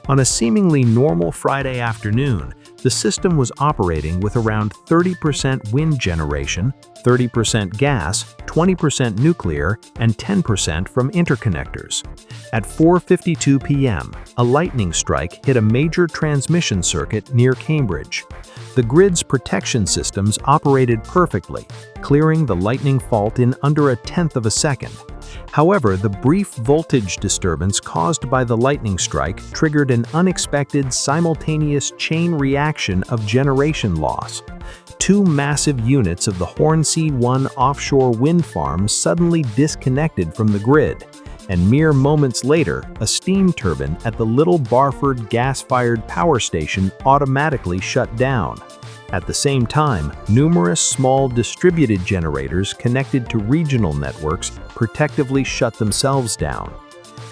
On a seemingly normal Friday afternoon, the system was operating with around 30% wind generation, 30% gas, 20% nuclear, and 10% from interconnectors. At 4:52 p.m., a lightning strike hit a major transmission circuit near Cambridge. The grid's protection systems operated perfectly, clearing the lightning fault in under a tenth of a second. However, the brief voltage disturbance caused by the lightning strike triggered an unexpected simultaneous chain reaction of generation loss. 2 massive units of the Hornsea 1 offshore wind farm suddenly disconnected from the grid, and mere moments later, a steam turbine at the Little Barford gas-fired power station automatically shut down. At the same time, numerous small distributed generators connected to regional networks protectively shut themselves down.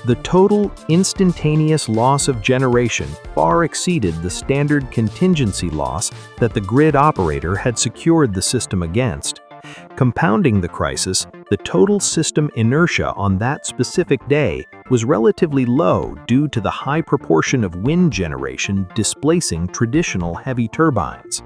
The total instantaneous loss of generation far exceeded the standard contingency loss that the grid operator had secured the system against. Compounding the crisis, the total system inertia on that specific day was relatively low due to the high proportion of wind generation displacing traditional heavy turbines.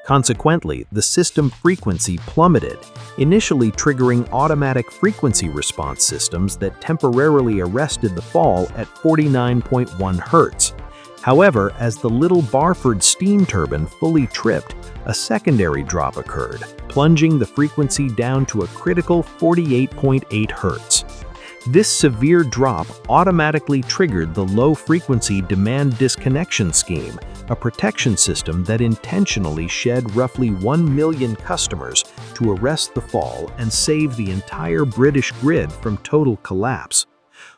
Consequently, the system frequency plummeted, initially triggering automatic frequency response systems that temporarily arrested the fall at 49.1 Hz. However, as the Little Barford steam turbine fully tripped, a secondary drop occurred, plunging the frequency down to a critical 48.8 Hz. This severe drop automatically triggered the low-frequency demand disconnection scheme, a protection system that intentionally shed roughly 1 million customers to arrest the fall and save the entire British grid from total collapse.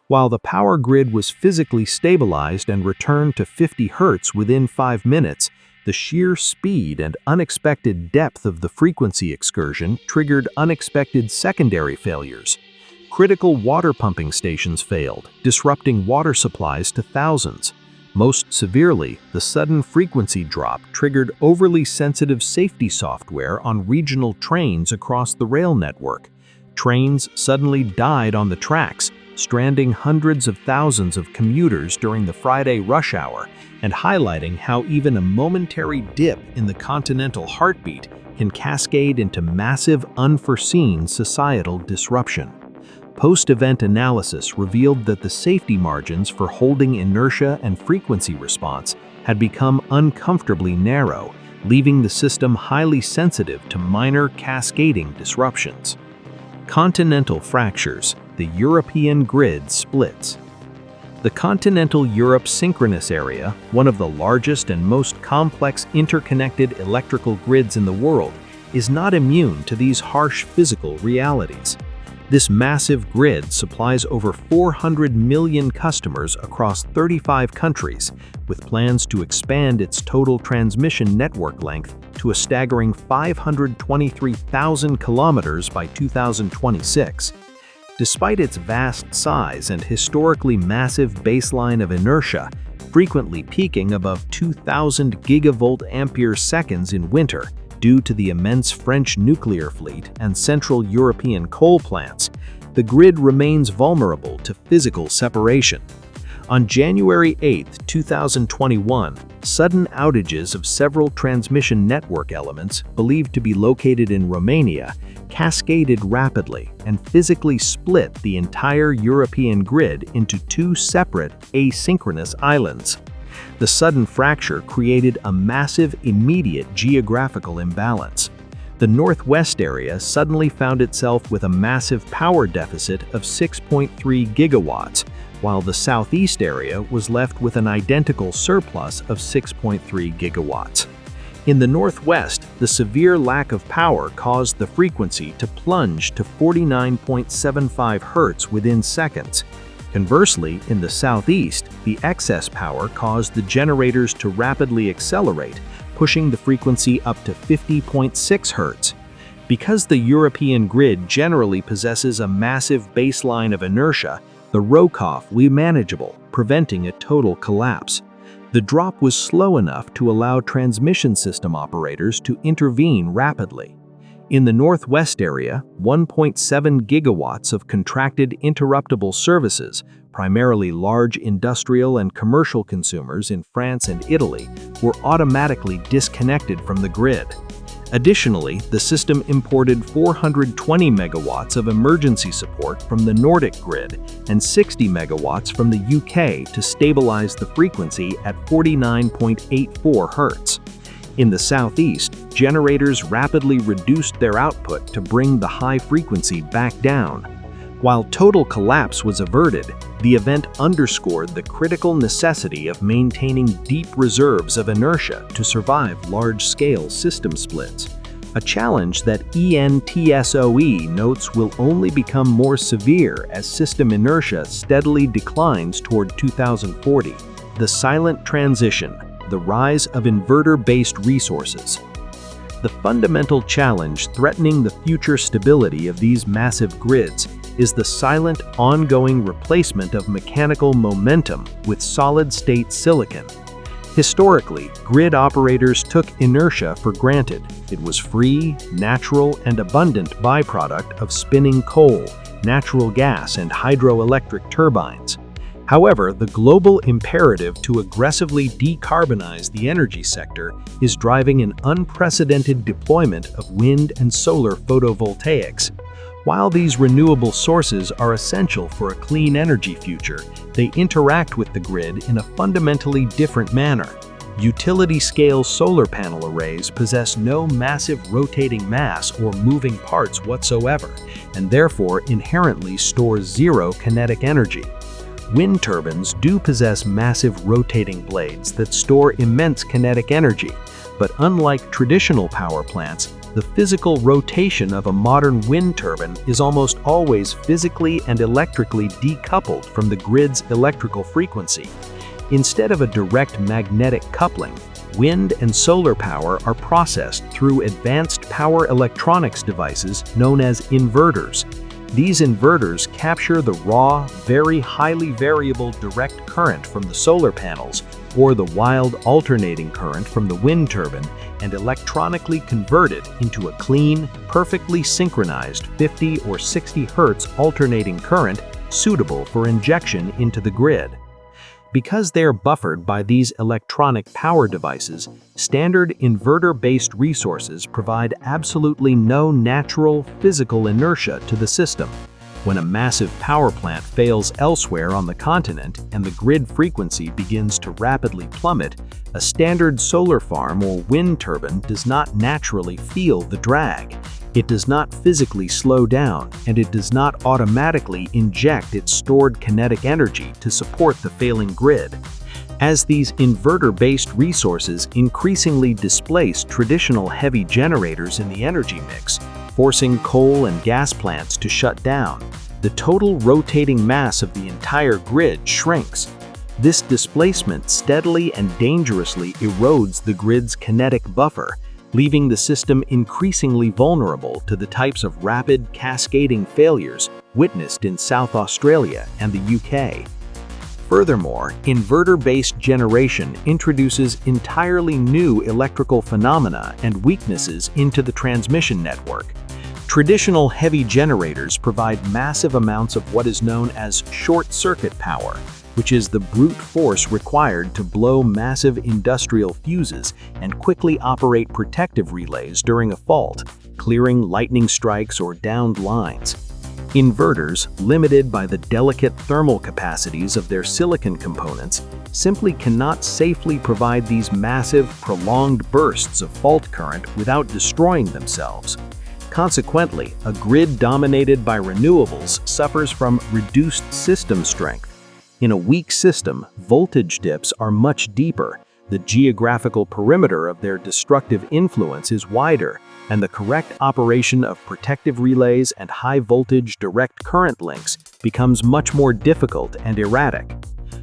While the power grid was physically stabilized and returned to 50 Hz within 5 minutes, the sheer speed and unexpected depth of the frequency excursion triggered unexpected secondary failures. Critical water pumping stations failed, disrupting water supplies to thousands. Most severely, the sudden frequency drop triggered overly sensitive safety software on regional trains across the rail network. Trains suddenly died on the tracks, stranding hundreds of thousands of commuters during the Friday rush hour, and highlighting how even a momentary dip in the Continental heartbeat can cascade into massive, unforeseen societal disruption. Post-event analysis revealed that the safety margins for holding inertia and frequency response had become uncomfortably narrow, leaving the system highly sensitive to minor cascading disruptions. Continental fractures, the European grid splits. The continental Europe Synchronous area, one of the largest and most complex interconnected electrical grids in the world, is not immune to these harsh physical realities. This massive grid supplies over 400 million customers across 35 countries, with plans to expand its total transmission network length to a staggering 523,000 kilometers by 2026. Despite its vast size and historically massive baseline of inertia, frequently peaking above 2,000 gigavolt-ampere-seconds in winter, due to the immense French nuclear fleet and Central European coal plants, the grid remains vulnerable to physical separation. On January 8, 2021, sudden outages of several transmission network elements, believed to be located in Romania, cascaded rapidly and physically split the entire European grid into two separate, asynchronous islands. The sudden fracture created a massive, immediate geographical imbalance. The northwest area suddenly found itself with a massive power deficit of 6.3 gigawatts, while the southeast area was left with an identical surplus of 6.3 gigawatts. In the northwest, the severe lack of power caused the frequency to plunge to 49.75 Hz within seconds. Conversely, in the southeast, the excess power caused the generators to rapidly accelerate, pushing the frequency up to 50.6 Hz. Because the European grid generally possesses a massive baseline of inertia, the RoCoF was manageable, preventing a total collapse. The drop was slow enough to allow transmission system operators to intervene rapidly. In the northwest area, 1.7 gigawatts of contracted interruptible services, primarily large industrial and commercial consumers in France and Italy, were automatically disconnected from the grid. Additionally, the system imported 420 megawatts of emergency support from the Nordic grid and 60 megawatts from the UK to stabilize the frequency at 49.84 Hz. In the southeast, generators rapidly reduced their output to bring the high frequency back down. While total collapse was averted, the event underscored the critical necessity of maintaining deep reserves of inertia to survive large-scale system splits, a challenge that ENTSO-E notes will only become more severe as system inertia steadily declines toward 2040. The silent transition, the rise of inverter-based resources. The fundamental challenge threatening the future stability of these massive grids is the silent, ongoing replacement of mechanical momentum with solid-state silicon. Historically, grid operators took inertia for granted. It was free, natural, and abundant byproduct of spinning coal, natural gas, and hydroelectric turbines. However, the global imperative to aggressively decarbonize the energy sector is driving an unprecedented deployment of wind and solar photovoltaics. While these renewable sources are essential for a clean energy future, they interact with the grid in a fundamentally different manner. Utility-scale solar panel arrays possess no massive rotating mass or moving parts whatsoever, and therefore inherently store zero kinetic energy. Wind turbines do possess massive rotating blades that store immense kinetic energy, but unlike traditional power plants, the physical rotation of a modern wind turbine is almost always physically and electrically decoupled from the grid's electrical frequency. Instead of a direct magnetic coupling, wind and solar power are processed through advanced power electronics devices known as inverters. These inverters capture the raw, very highly variable direct current from the solar panels or the wild alternating current from the wind turbine and electronically convert it into a clean, perfectly synchronized 50 or 60 Hz alternating current suitable for injection into the grid. Because they are buffered by these electronic power devices, standard inverter-based resources provide absolutely no natural physical inertia to the system. When a massive power plant fails elsewhere on the continent and the grid frequency begins to rapidly plummet, a standard solar farm or wind turbine does not naturally feel the drag. It does not physically slow down, and it does not automatically inject its stored kinetic energy to support the failing grid. As these inverter-based resources increasingly displace traditional heavy generators in the energy mix, forcing coal and gas plants to shut down, the total rotating mass of the entire grid shrinks. This displacement steadily and dangerously erodes the grid's kinetic buffer, leaving the system increasingly vulnerable to the types of rapid, cascading failures witnessed in South Australia and the UK. Furthermore, inverter-based generation introduces entirely new electrical phenomena and weaknesses into the transmission network. Traditional heavy generators provide massive amounts of what is known as short-circuit power, which is the brute force required to blow massive industrial fuses and quickly operate protective relays during a fault, clearing lightning strikes or downed lines. Inverters, limited by the delicate thermal capacities of their silicon components, simply cannot safely provide these massive, prolonged bursts of fault current without destroying themselves. Consequently, a grid dominated by renewables suffers from reduced system strength. In a weak system, voltage dips are much deeper, the geographical perimeter of their destructive influence is wider, and the correct operation of protective relays and high-voltage direct current links becomes much more difficult and erratic.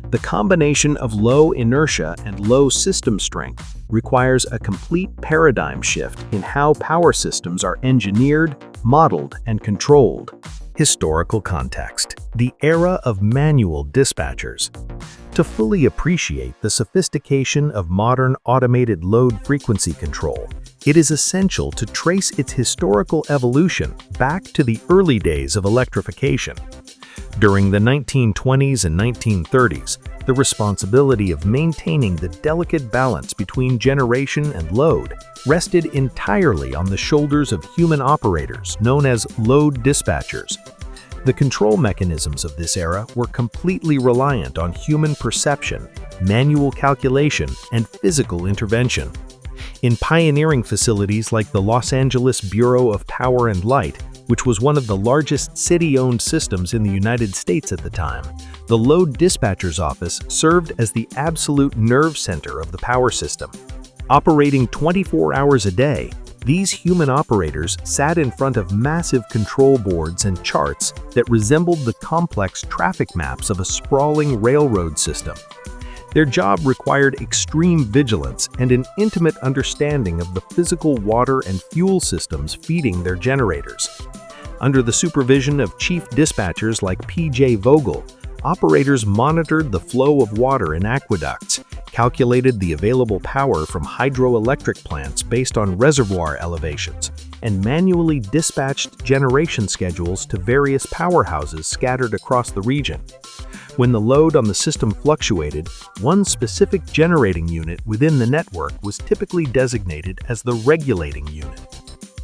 The combination of low inertia and low system strength requires a complete paradigm shift in how power systems are engineered, modeled, and controlled. Historical context: the era of manual dispatchers. To fully appreciate the sophistication of modern automated load frequency control, it is essential to trace its historical evolution back to the early days of electrification. During the 1920s and 1930s, the responsibility of maintaining the delicate balance between generation and load rested entirely on the shoulders of human operators known as load dispatchers. The control mechanisms of this era were completely reliant on human perception, manual calculation, and physical intervention. In pioneering facilities like the Los Angeles Bureau of Power and Light, which was one of the largest city-owned systems in the United States at the time, the load dispatcher's office served as the absolute nerve center of the power system. Operating 24 hours a day, these human operators sat in front of massive control boards and charts that resembled the complex traffic maps of a sprawling railroad system. Their job required extreme vigilance and an intimate understanding of the physical water and fuel systems feeding their generators. Under the supervision of chief dispatchers like P.J. Vogel, operators monitored the flow of water in aqueducts, calculated the available power from hydroelectric plants based on reservoir elevations, and manually dispatched generation schedules to various powerhouses scattered across the region. When the load on the system fluctuated, one specific generating unit within the network was typically designated as the regulating unit.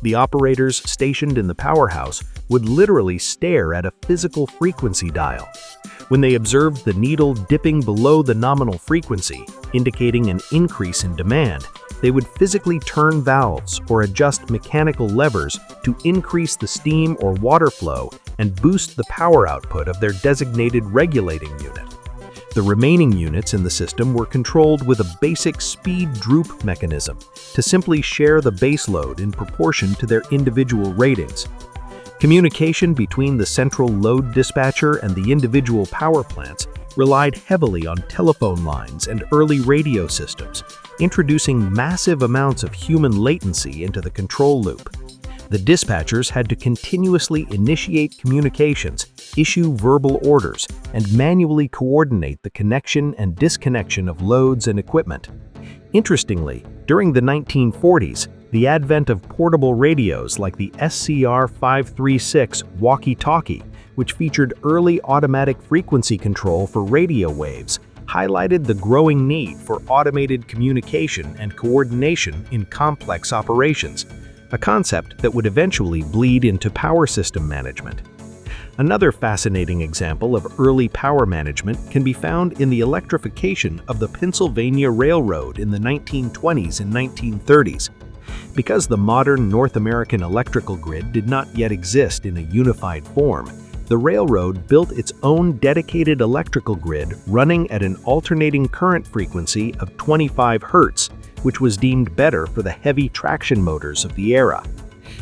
The operators stationed in the powerhouse would literally stare at a physical frequency dial. When they observed the needle dipping below the nominal frequency, indicating an increase in demand, they would physically turn valves or adjust mechanical levers to increase the steam or water flow and boost the power output of their designated regulating unit. The remaining units in the system were controlled with a basic speed droop mechanism to simply share the base load in proportion to their individual ratings. Communication between the central load dispatcher and the individual power plants relied heavily on telephone lines and early radio systems, introducing massive amounts of human latency into the control loop. The dispatchers had to continuously initiate communications, issue verbal orders, and manually coordinate the connection and disconnection of loads and equipment. Interestingly, during the 1940s, the advent of portable radios like the SCR-536 walkie-talkie, which featured early automatic frequency control for radio waves, highlighted the growing need for automated communication and coordination in complex operations, a concept that would eventually bleed into power system management. Another fascinating example of early power management can be found in the electrification of the Pennsylvania Railroad in the 1920s and 1930s. Because the modern North American electrical grid did not yet exist in a unified form, the railroad built its own dedicated electrical grid running at an alternating current frequency of 25 Hz, which was deemed better for the heavy traction motors of the era.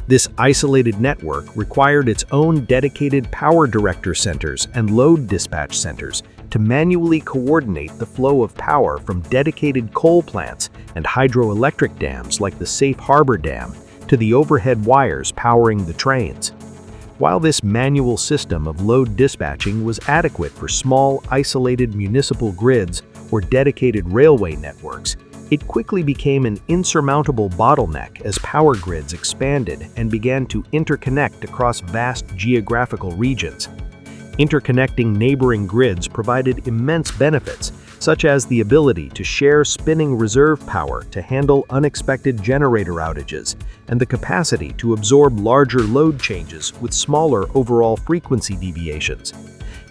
This isolated network required its own dedicated power director centers and load dispatch centers to manually coordinate the flow of power from dedicated coal plants and hydroelectric dams like the Safe Harbor Dam to the overhead wires powering the trains. While this manual system of load dispatching was adequate for small, isolated municipal grids or dedicated railway networks, it quickly became an insurmountable bottleneck as power grids expanded and began to interconnect across vast geographical regions. Interconnecting neighboring grids provided immense benefits, such as the ability to share spinning reserve power to handle unexpected generator outages, and the capacity to absorb larger load changes with smaller overall frequency deviations.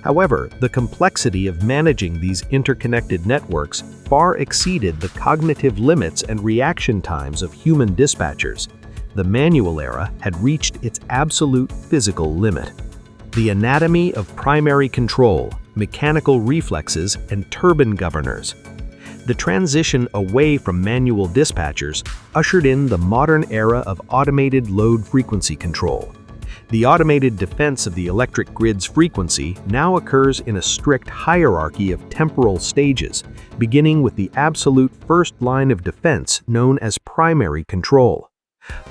However, the complexity of managing these interconnected networks far exceeded the cognitive limits and reaction times of human dispatchers. The manual era had reached its absolute physical limit. The anatomy of primary control, mechanical reflexes, and turbine governors. The transition away from manual dispatchers ushered in the modern era of automated load frequency control. The automated defense of the electric grid's frequency now occurs in a strict hierarchy of temporal stages, beginning with the absolute first line of defense known as primary control.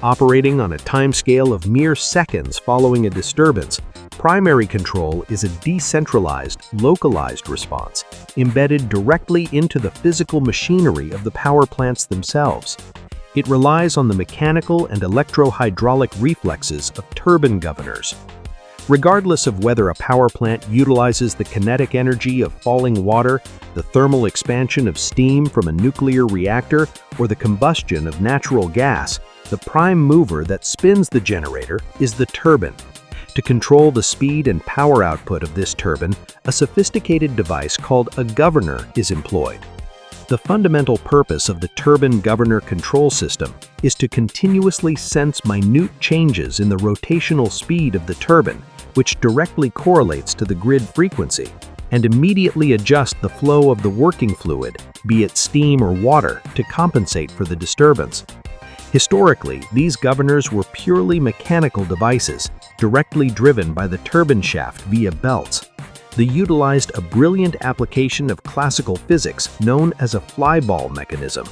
Operating on a timescale of mere seconds following a disturbance, primary control is a decentralized, localized response, embedded directly into the physical machinery of the power plants themselves. It relies on the mechanical and electro-hydraulic reflexes of turbine governors. Regardless of whether a power plant utilizes the kinetic energy of falling water, the thermal expansion of steam from a nuclear reactor, or the combustion of natural gas, the prime mover that spins the generator is the turbine. To control the speed and power output of this turbine, a sophisticated device called a governor is employed. The fundamental purpose of the turbine governor control system is to continuously sense minute changes in the rotational speed of the turbine, which directly correlates to the grid frequency, and immediately adjust the flow of the working fluid, be it steam or water, to compensate for the disturbance. Historically, these governors were purely mechanical devices, directly driven by the turbine shaft via belts. They utilized a brilliant application of classical physics known as a flyball mechanism.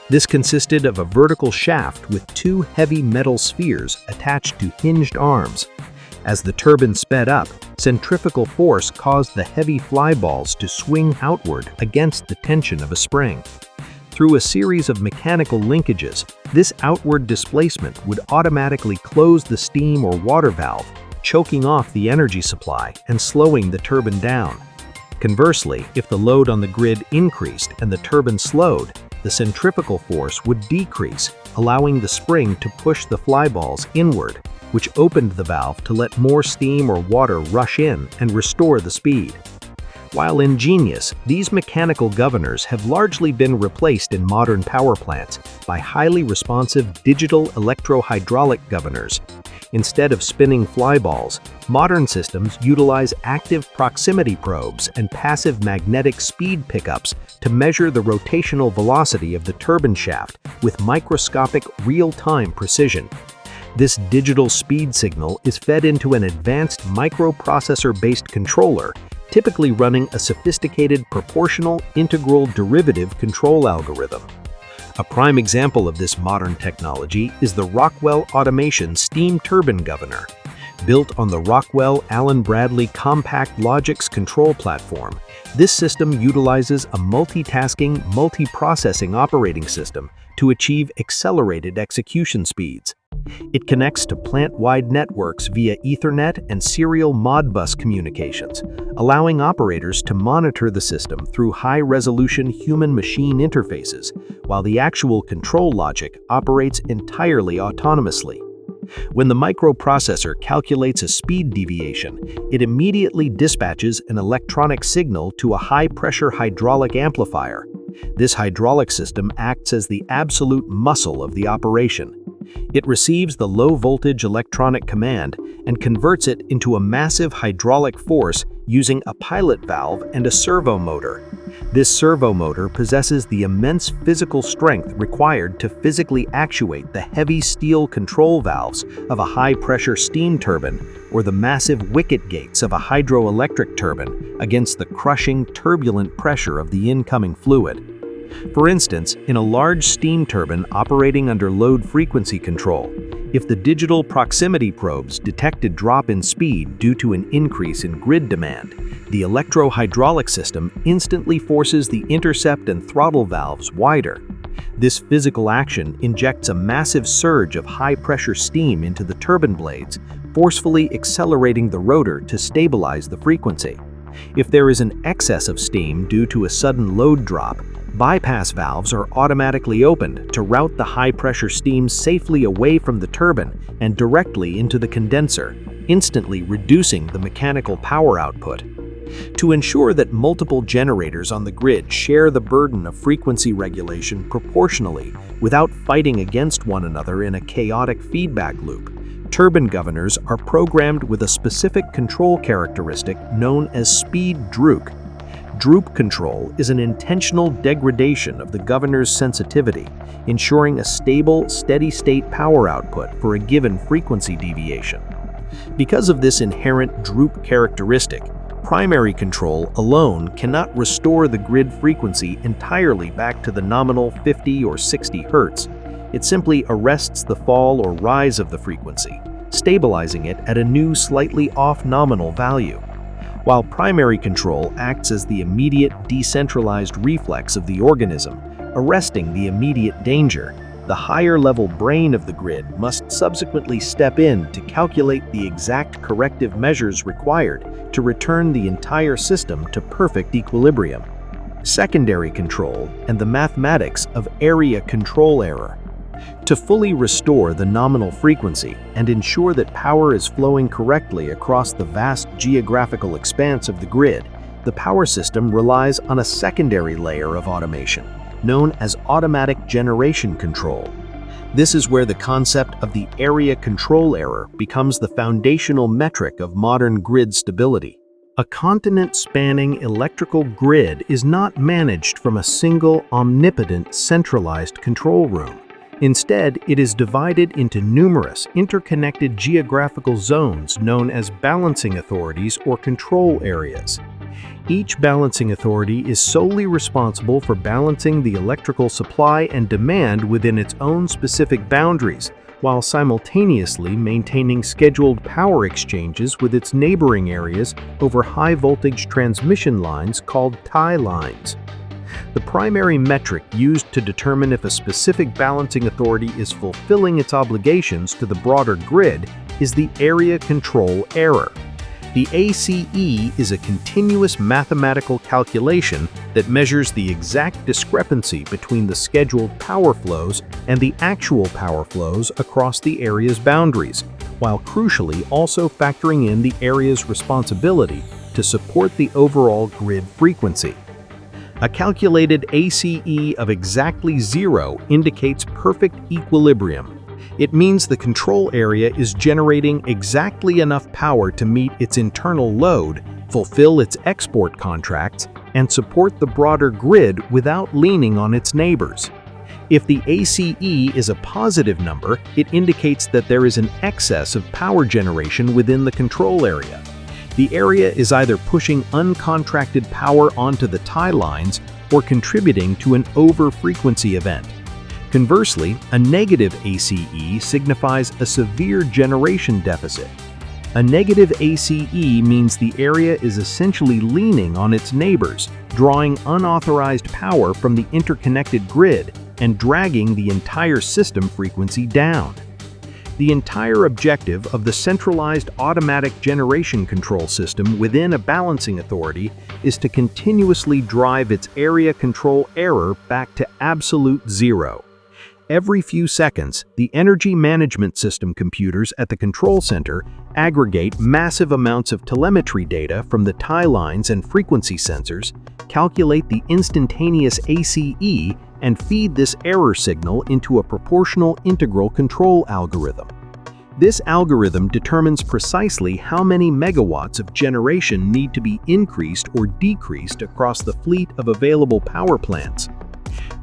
This consisted of a vertical shaft with two heavy metal spheres attached to hinged arms. As the turbine sped up, centrifugal force caused the heavy flyballs to swing outward against the tension of a spring. Through a series of mechanical linkages, this outward displacement would automatically close the steam or water valve, choking off the energy supply and slowing the turbine down. Conversely, if the load on the grid increased and the turbine slowed, the centrifugal force would decrease, allowing the spring to push the flyballs inward, which opened the valve to let more steam or water rush in and restore the speed. While ingenious, these mechanical governors have largely been replaced in modern power plants by highly responsive digital electro-hydraulic governors. Instead of spinning flyballs, modern systems utilize active proximity probes and passive magnetic speed pickups to measure the rotational velocity of the turbine shaft with microscopic real-time precision. This digital speed signal is fed into an advanced microprocessor-based controller, typically running a sophisticated proportional integral derivative control algorithm. A prime example of this modern technology is the Rockwell Automation Steam Turbine Governor. Built on the Rockwell Allen Bradley Compact Logix control platform, this system utilizes a multitasking, multiprocessing operating system to achieve accelerated execution speeds. It connects to plant-wide networks via Ethernet and serial Modbus communications, allowing operators to monitor the system through high-resolution human-machine interfaces, while the actual control logic operates entirely autonomously. When the microprocessor calculates a speed deviation, it immediately dispatches an electronic signal to a high-pressure hydraulic amplifier. This hydraulic system acts as the absolute muscle of the operation. It receives the low-voltage electronic command and converts it into a massive hydraulic force using a pilot valve and a servo motor. This servo motor possesses the immense physical strength required to physically actuate the heavy steel control valves of a high-pressure steam turbine or the massive wicket gates of a hydroelectric turbine against the crushing, turbulent pressure of the incoming fluid. For instance, in a large steam turbine operating under load frequency control, if the digital proximity probes detect a drop in speed due to an increase in grid demand, the electro-hydraulic system instantly forces the intercept and throttle valves wider. This physical action injects a massive surge of high-pressure steam into the turbine blades, forcefully accelerating the rotor to stabilize the frequency. If there is an excess of steam due to a sudden load drop, bypass valves are automatically opened to route the high-pressure steam safely away from the turbine and directly into the condenser, instantly reducing the mechanical power output. To ensure that multiple generators on the grid share the burden of frequency regulation proportionally without fighting against one another in a chaotic feedback loop, turbine governors are programmed with a specific control characteristic known as speed droop. Droop control is an intentional degradation of the governor's sensitivity, ensuring a stable, steady-state power output for a given frequency deviation. Because of this inherent droop characteristic, primary control alone cannot restore the grid frequency entirely back to the nominal 50 or 60 Hz. It simply arrests the fall or rise of the frequency, stabilizing it at a new slightly off nominal value. While primary control acts as the immediate decentralized reflex of the organism, arresting the immediate danger, the higher-level brain of the grid must subsequently step in to calculate the exact corrective measures required to return the entire system to perfect equilibrium. Secondary control and the mathematics of area control error. To fully restore the nominal frequency and ensure that power is flowing correctly across the vast geographical expanse of the grid, the power system relies on a secondary layer of automation, known as automatic generation control. This is where the concept of the area control error becomes the foundational metric of modern grid stability. A continent-spanning electrical grid is not managed from a single, omnipotent, centralized control room. Instead, it is divided into numerous interconnected geographical zones known as balancing authorities or control areas. Each balancing authority is solely responsible for balancing the electrical supply and demand within its own specific boundaries, while simultaneously maintaining scheduled power exchanges with its neighboring areas over high-voltage transmission lines called tie lines. The primary metric used to determine if a specific balancing authority is fulfilling its obligations to the broader grid is the area control error. The ACE is a continuous mathematical calculation that measures the exact discrepancy between the scheduled power flows and the actual power flows across the area's boundaries, while crucially also factoring in the area's responsibility to support the overall grid frequency. A calculated ACE of exactly 0 indicates perfect equilibrium. It means the control area is generating exactly enough power to meet its internal load, fulfill its export contracts, and support the broader grid without leaning on its neighbors. If the ACE is a positive number, it indicates that there is an excess of power generation within the control area. The area is either pushing uncontracted power onto the tie lines or contributing to an over-frequency event. Conversely, a negative ACE signifies a severe generation deficit. A negative ACE means the area is essentially leaning on its neighbors, drawing unauthorized power from the interconnected grid and dragging the entire system frequency down. The entire objective of the centralized automatic generation control system within a balancing authority is to continuously drive its area control error back to absolute 0. Every few seconds, the energy management system computers at the control center aggregate massive amounts of telemetry data from the tie lines and frequency sensors, calculate the instantaneous ACE, and feed this error signal into a proportional integral control algorithm. This algorithm determines precisely how many megawatts of generation need to be increased or decreased across the fleet of available power plants.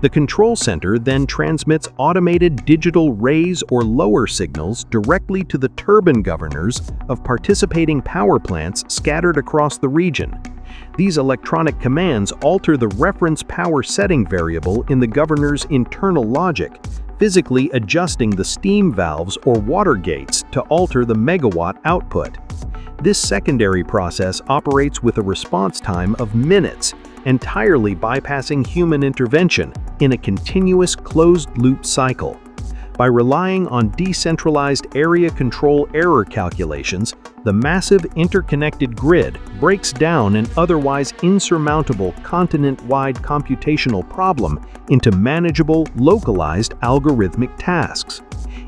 The control center then transmits automated digital raise or lower signals directly to the turbine governors of participating power plants scattered across the region. These electronic commands alter the reference power setting variable in the governor's internal logic, physically adjusting the steam valves or water gates to alter the megawatt output. This secondary process operates with a response time of minutes, entirely bypassing human intervention in a continuous closed-loop cycle. By relying on decentralized area control error calculations, the massive interconnected grid breaks down an otherwise insurmountable continent-wide computational problem into manageable, localized algorithmic tasks.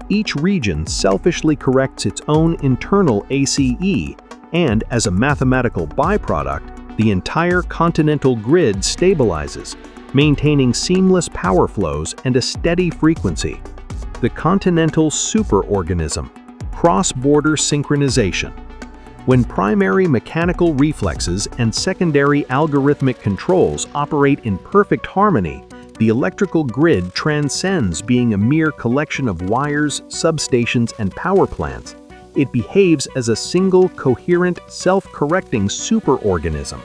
Each region selfishly corrects its own internal ACE, and as a mathematical byproduct, the entire continental grid stabilizes, maintaining seamless power flows and a steady frequency. The Continental Super-Organism, cross-border synchronization. When primary mechanical reflexes and secondary algorithmic controls operate in perfect harmony, the electrical grid transcends being a mere collection of wires, substations, and power plants. It behaves as a single, coherent, self-correcting superorganism.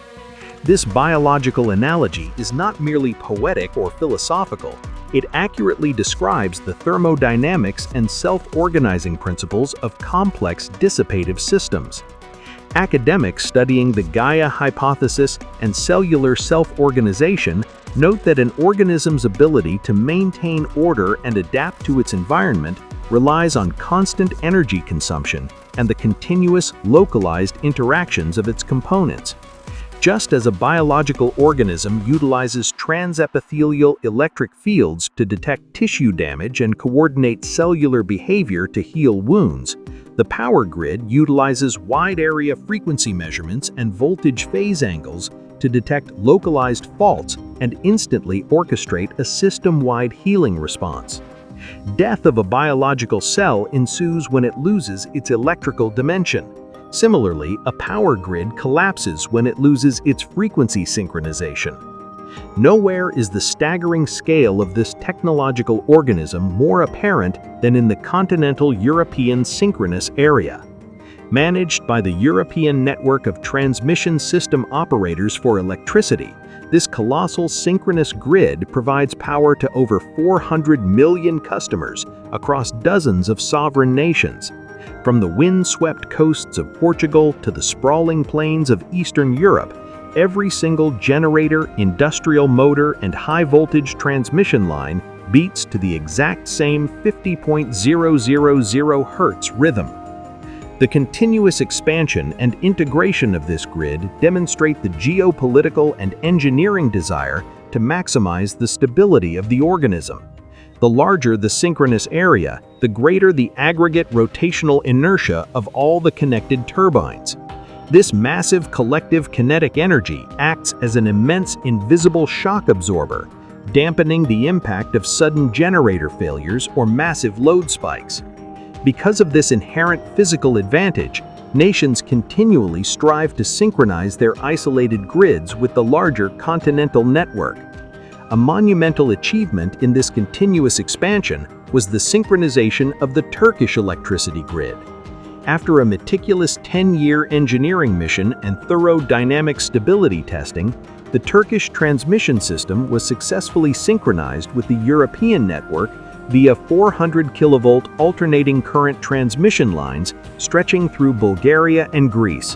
This biological analogy is not merely poetic or philosophical. It accurately describes the thermodynamics and self-organizing principles of complex dissipative systems. Academics studying the Gaia hypothesis and cellular self-organization note that an organism's ability to maintain order and adapt to its environment relies on constant energy consumption and the continuous, localized interactions of its components. Just as a biological organism utilizes transepithelial electric fields to detect tissue damage and coordinate cellular behavior to heal wounds, the power grid utilizes wide-area frequency measurements and voltage phase angles to detect localized faults and instantly orchestrate a system-wide healing response. Death of a biological cell ensues when it loses its electrical dimension. Similarly, a power grid collapses when it loses its frequency synchronization. Nowhere is the staggering scale of this technological organism more apparent than in the continental European synchronous area. Managed by the European Network of Transmission System Operators for Electricity, this colossal synchronous grid provides power to over 400 million customers across dozens of sovereign nations. From the wind-swept coasts of Portugal to the sprawling plains of Eastern Europe, every single generator, industrial motor, and high-voltage transmission line beats to the exact same 50.000 Hz rhythm. The continuous expansion and integration of this grid demonstrate the geopolitical and engineering desire to maximize the stability of the organism. The larger the synchronous area, the greater the aggregate rotational inertia of all the connected turbines. This massive collective kinetic energy acts as an immense invisible shock absorber, dampening the impact of sudden generator failures or massive load spikes. Because of this inherent physical advantage, nations continually strive to synchronize their isolated grids with the larger continental network. A monumental achievement in this continuous expansion was the synchronization of the Turkish electricity grid. After a meticulous 10-year engineering mission and thorough dynamic stability testing, the Turkish transmission system was successfully synchronized with the European network via 400 kV alternating current transmission lines stretching through Bulgaria and Greece.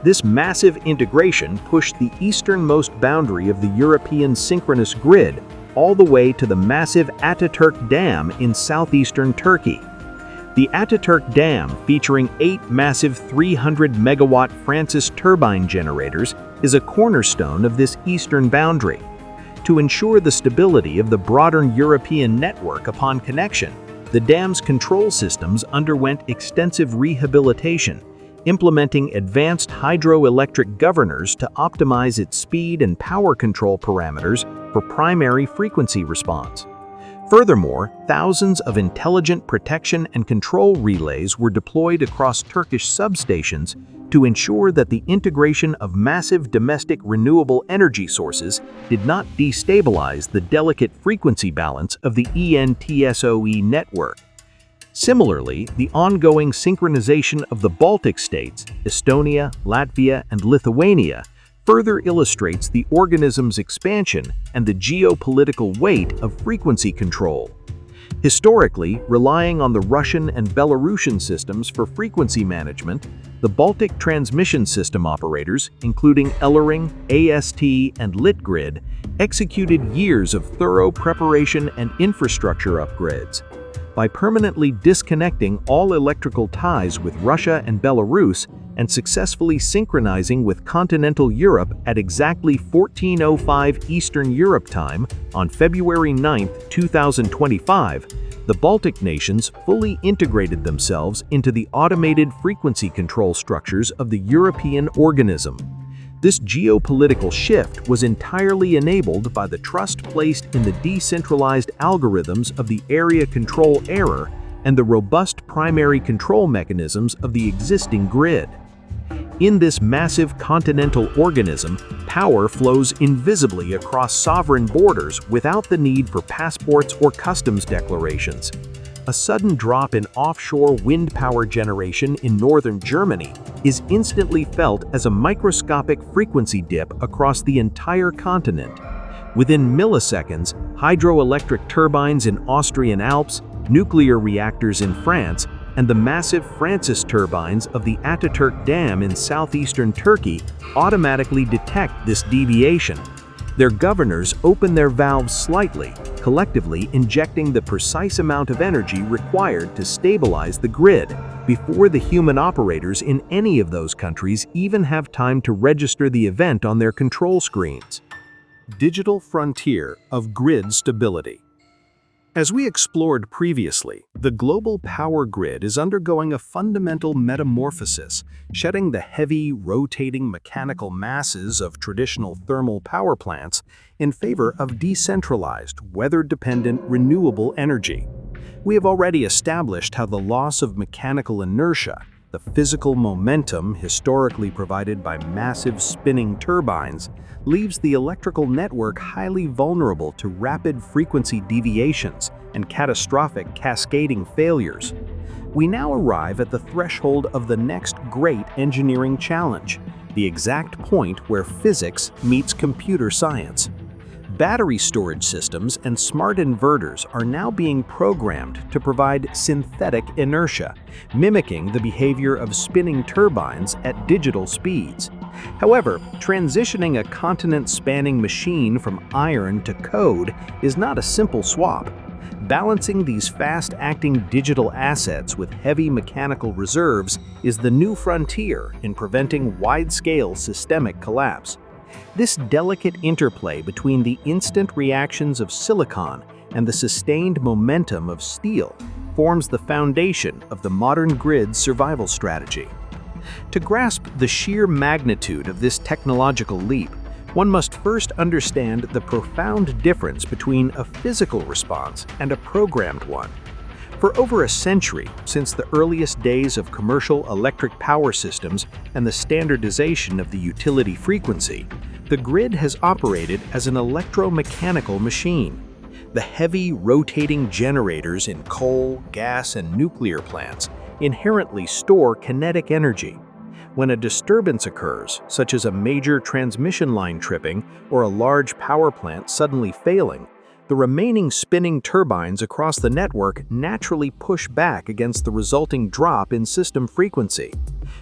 This massive integration pushed the easternmost boundary of the European synchronous grid all the way to the massive Ataturk Dam in southeastern Turkey. The Ataturk Dam, featuring 8 massive 300-megawatt Francis turbine generators, is a cornerstone of this eastern boundary. To ensure the stability of the broader European network upon connection, the dam's control systems underwent extensive rehabilitation, implementing advanced hydroelectric governors to optimize its speed and power control parameters for primary frequency response. Furthermore, thousands of intelligent protection and control relays were deployed across Turkish substations to ensure that the integration of massive domestic renewable energy sources did not destabilize the delicate frequency balance of the ENTSOE network. Similarly, the ongoing synchronization of the Baltic states, Estonia, Latvia, and Lithuania, further illustrates the organism's expansion and the geopolitical weight of frequency control. Historically, relying on the Russian and Belarusian systems for frequency management, the Baltic transmission system operators, including Ellering, AST, and Litgrid, executed years of thorough preparation and infrastructure upgrades. By permanently disconnecting all electrical ties with Russia and Belarus and successfully synchronizing with continental Europe at exactly 14:05 Eastern Europe time on February 9, 2025, the Baltic nations fully integrated themselves into the automated frequency control structures of the European organism. This geopolitical shift was entirely enabled by the trust placed in the decentralized algorithms of the area control error and the robust primary control mechanisms of the existing grid. In this massive continental organism, power flows invisibly across sovereign borders without the need for passports or customs declarations. A sudden drop in offshore wind power generation in northern Germany is instantly felt as a microscopic frequency dip across the entire continent. Within milliseconds, hydroelectric turbines in Austrian Alps, nuclear reactors in France, and the massive Francis turbines of the Ataturk Dam in southeastern Turkey automatically detect this deviation. Their governors open their valves slightly, collectively injecting the precise amount of energy required to stabilize the grid before the human operators in any of those countries even have time to register the event on their control screens. Digital frontier of grid stability. As we explored previously, the global power grid is undergoing a fundamental metamorphosis, shedding the heavy, rotating mechanical masses of traditional thermal power plants in favor of decentralized, weather-dependent renewable energy. We have already established how the loss of mechanical inertia, the physical momentum historically provided by massive spinning turbines, leaves the electrical network highly vulnerable to rapid frequency deviations and catastrophic cascading failures. We now arrive at the threshold of the next great engineering challenge, the exact point where physics meets computer science. Battery storage systems and smart inverters are now being programmed to provide synthetic inertia, mimicking the behavior of spinning turbines at digital speeds. However, transitioning a continent-spanning machine from iron to code is not a simple swap. Balancing these fast-acting digital assets with heavy mechanical reserves is the new frontier in preventing wide-scale systemic collapse. This delicate interplay between the instant reactions of silicon and the sustained momentum of steel forms the foundation of the modern grid's survival strategy. To grasp the sheer magnitude of this technological leap, one must first understand the profound difference between a physical response and a programmed one. For over a century, since the earliest days of commercial electric power systems and the standardization of the utility frequency, the grid has operated as an electromechanical machine. The heavy, rotating generators in coal, gas, and nuclear plants inherently store kinetic energy. When a disturbance occurs, such as a major transmission line tripping or a large power plant suddenly failing, the remaining spinning turbines across the network naturally push back against the resulting drop in system frequency.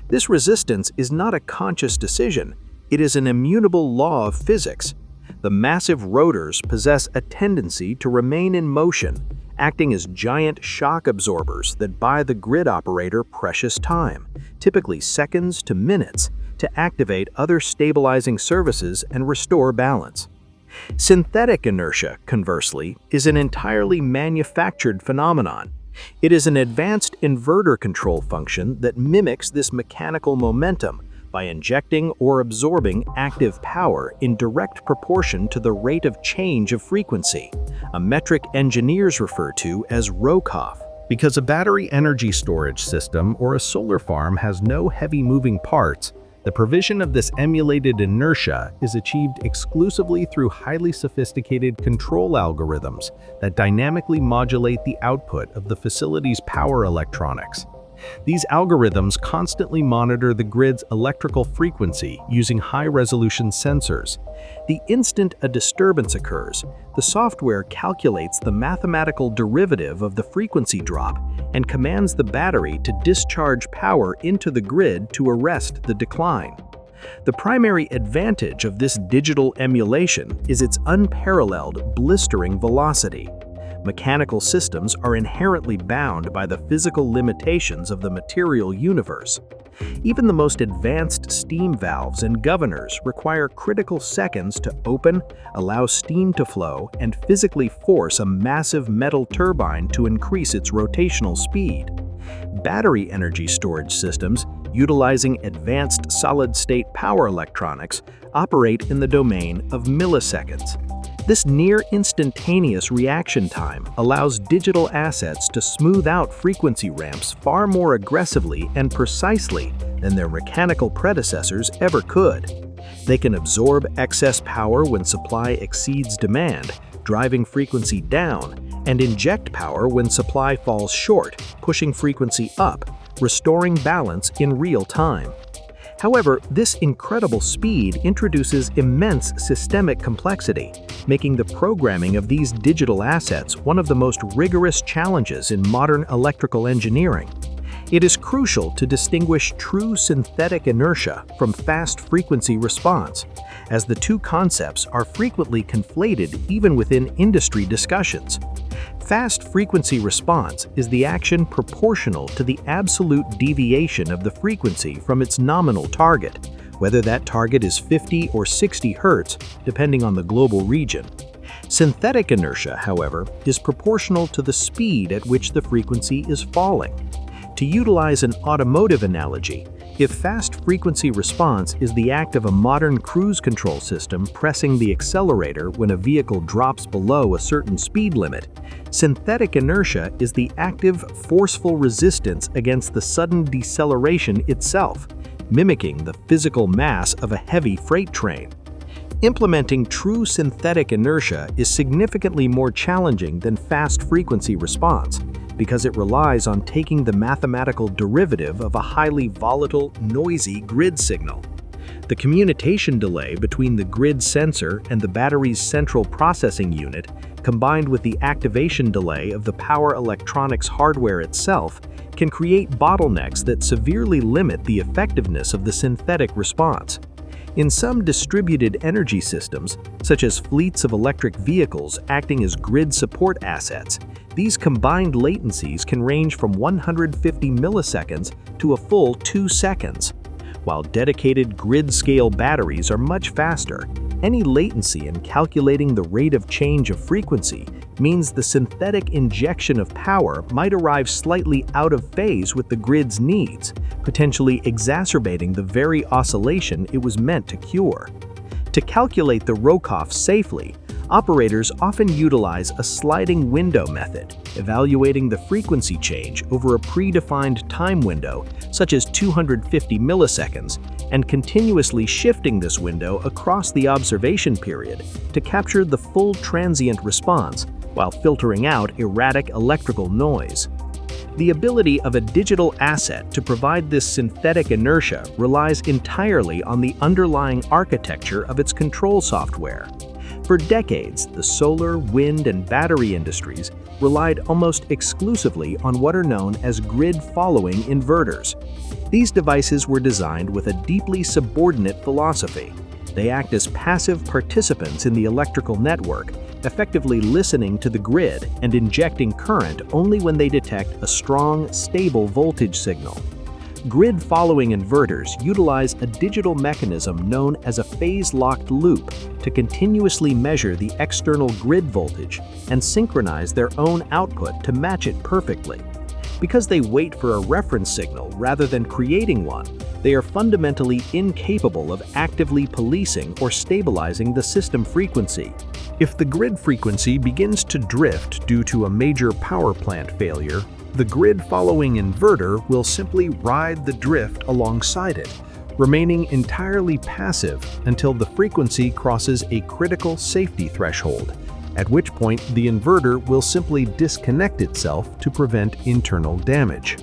This resistance is not a conscious decision, it is an immutable law of physics. The massive rotors possess a tendency to remain in motion, acting as giant shock absorbers that buy the grid operator precious time, typically seconds to minutes, to activate other stabilizing services and restore balance. Synthetic inertia, conversely, is an entirely manufactured phenomenon. It is an advanced inverter control function that mimics this mechanical momentum by injecting or absorbing active power in direct proportion to the rate of change of frequency, a metric engineers refer to as RoCoF. Because a battery energy storage system or a solar farm has no heavy moving parts, the provision of this emulated inertia is achieved exclusively through highly sophisticated control algorithms that dynamically modulate the output of the facility's power electronics. These algorithms constantly monitor the grid's electrical frequency using high-resolution sensors. The instant a disturbance occurs, the software calculates the mathematical derivative of the frequency drop and commands the battery to discharge power into the grid to arrest the decline. The primary advantage of this digital emulation is its unparalleled blistering velocity. Mechanical systems are inherently bound by the physical limitations of the material universe. Even the most advanced steam valves and governors require critical seconds to open, allow steam to flow, and physically force a massive metal turbine to increase its rotational speed. Battery energy storage systems, utilizing advanced solid-state power electronics, operate in the domain of milliseconds. This near-instantaneous reaction time allows digital assets to smooth out frequency ramps far more aggressively and precisely than their mechanical predecessors ever could. They can absorb excess power when supply exceeds demand, driving frequency down, and inject power when supply falls short, pushing frequency up, restoring balance in real time. However, this incredible speed introduces immense systemic complexity, making the programming of these digital assets one of the most rigorous challenges in modern electrical engineering. It is crucial to distinguish true synthetic inertia from fast frequency response, as the two concepts are frequently conflated even within industry discussions. Fast frequency response is the action proportional to the absolute deviation of the frequency from its nominal target, whether that target is 50 or 60 Hz, depending on the global region. Synthetic inertia, however, is proportional to the speed at which the frequency is falling. To utilize an automotive analogy, if fast frequency response is the act of a modern cruise control system pressing the accelerator when a vehicle drops below a certain speed limit, synthetic inertia is the active, forceful resistance against the sudden deceleration itself, mimicking the physical mass of a heavy freight train. Implementing true synthetic inertia is significantly more challenging than fast frequency response, because it relies on taking the mathematical derivative of a highly volatile, noisy grid signal. The commutation delay between the grid sensor and the battery's central processing unit, combined with the activation delay of the power electronics hardware itself, can create bottlenecks that severely limit the effectiveness of the synthetic response. In some distributed energy systems, such as fleets of electric vehicles acting as grid support assets, these combined latencies can range from 150 milliseconds to a full 2 seconds. While dedicated grid-scale batteries are much faster, any latency in calculating the rate of change of frequency means the synthetic injection of power might arrive slightly out of phase with the grid's needs, potentially exacerbating the very oscillation it was meant to cure. To calculate the RoCoF safely, operators often utilize a sliding window method, evaluating the frequency change over a predefined time window, such as 250 milliseconds, and continuously shifting this window across the observation period to capture the full transient response while filtering out erratic electrical noise. The ability of a digital asset to provide this synthetic inertia relies entirely on the underlying architecture of its control software. For decades, the solar, wind, and battery industries relied almost exclusively on what are known as grid-following inverters. These devices were designed with a deeply subordinate philosophy. They act as passive participants in the electrical network, effectively listening to the grid and injecting current only when they detect a strong, stable voltage signal. Grid-following inverters utilize a digital mechanism known as a phase-locked loop to continuously measure the external grid voltage and synchronize their own output to match it perfectly. Because they wait for a reference signal rather than creating one, they are fundamentally incapable of actively policing or stabilizing the system frequency. If the grid frequency begins to drift due to a major power plant failure, the grid-following inverter will simply ride the drift alongside it, remaining entirely passive until the frequency crosses a critical safety threshold, at which point the inverter will simply disconnect itself to prevent internal damage.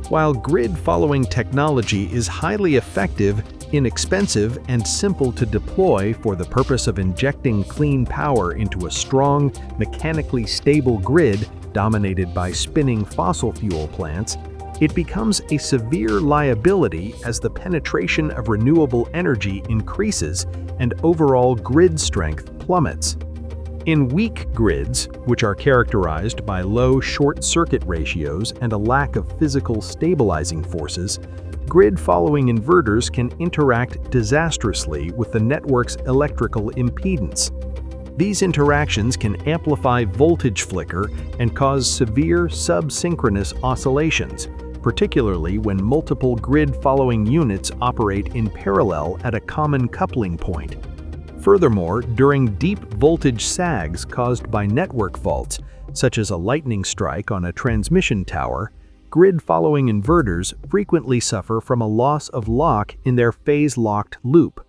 While grid-following technology is highly effective, inexpensive, and simple to deploy for the purpose of injecting clean power into a strong, mechanically stable grid dominated by spinning fossil fuel plants, it becomes a severe liability as the penetration of renewable energy increases and overall grid strength plummets. In weak grids, which are characterized by low short-circuit ratios and a lack of physical stabilizing forces, grid-following inverters can interact disastrously with the network's electrical impedance. These interactions can amplify voltage flicker and cause severe sub-synchronous oscillations, particularly when multiple grid-following units operate in parallel at a common coupling point. Furthermore, during deep voltage sags caused by network faults, such as a lightning strike on a transmission tower, grid-following inverters frequently suffer from a loss of lock in their phase-locked loop.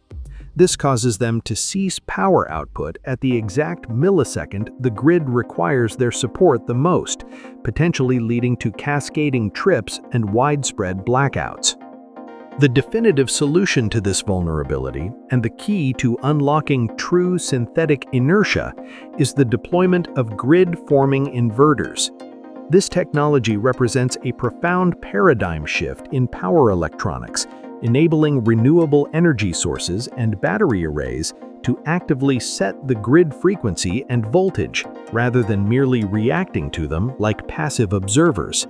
This causes them to cease power output at the exact millisecond the grid requires their support the most, potentially leading to cascading trips and widespread blackouts. The definitive solution to this vulnerability, and the key to unlocking true synthetic inertia, is the deployment of grid-forming inverters. This technology represents a profound paradigm shift in power electronics, enabling renewable energy sources and battery arrays to actively set the grid frequency and voltage, rather than merely reacting to them like passive observers.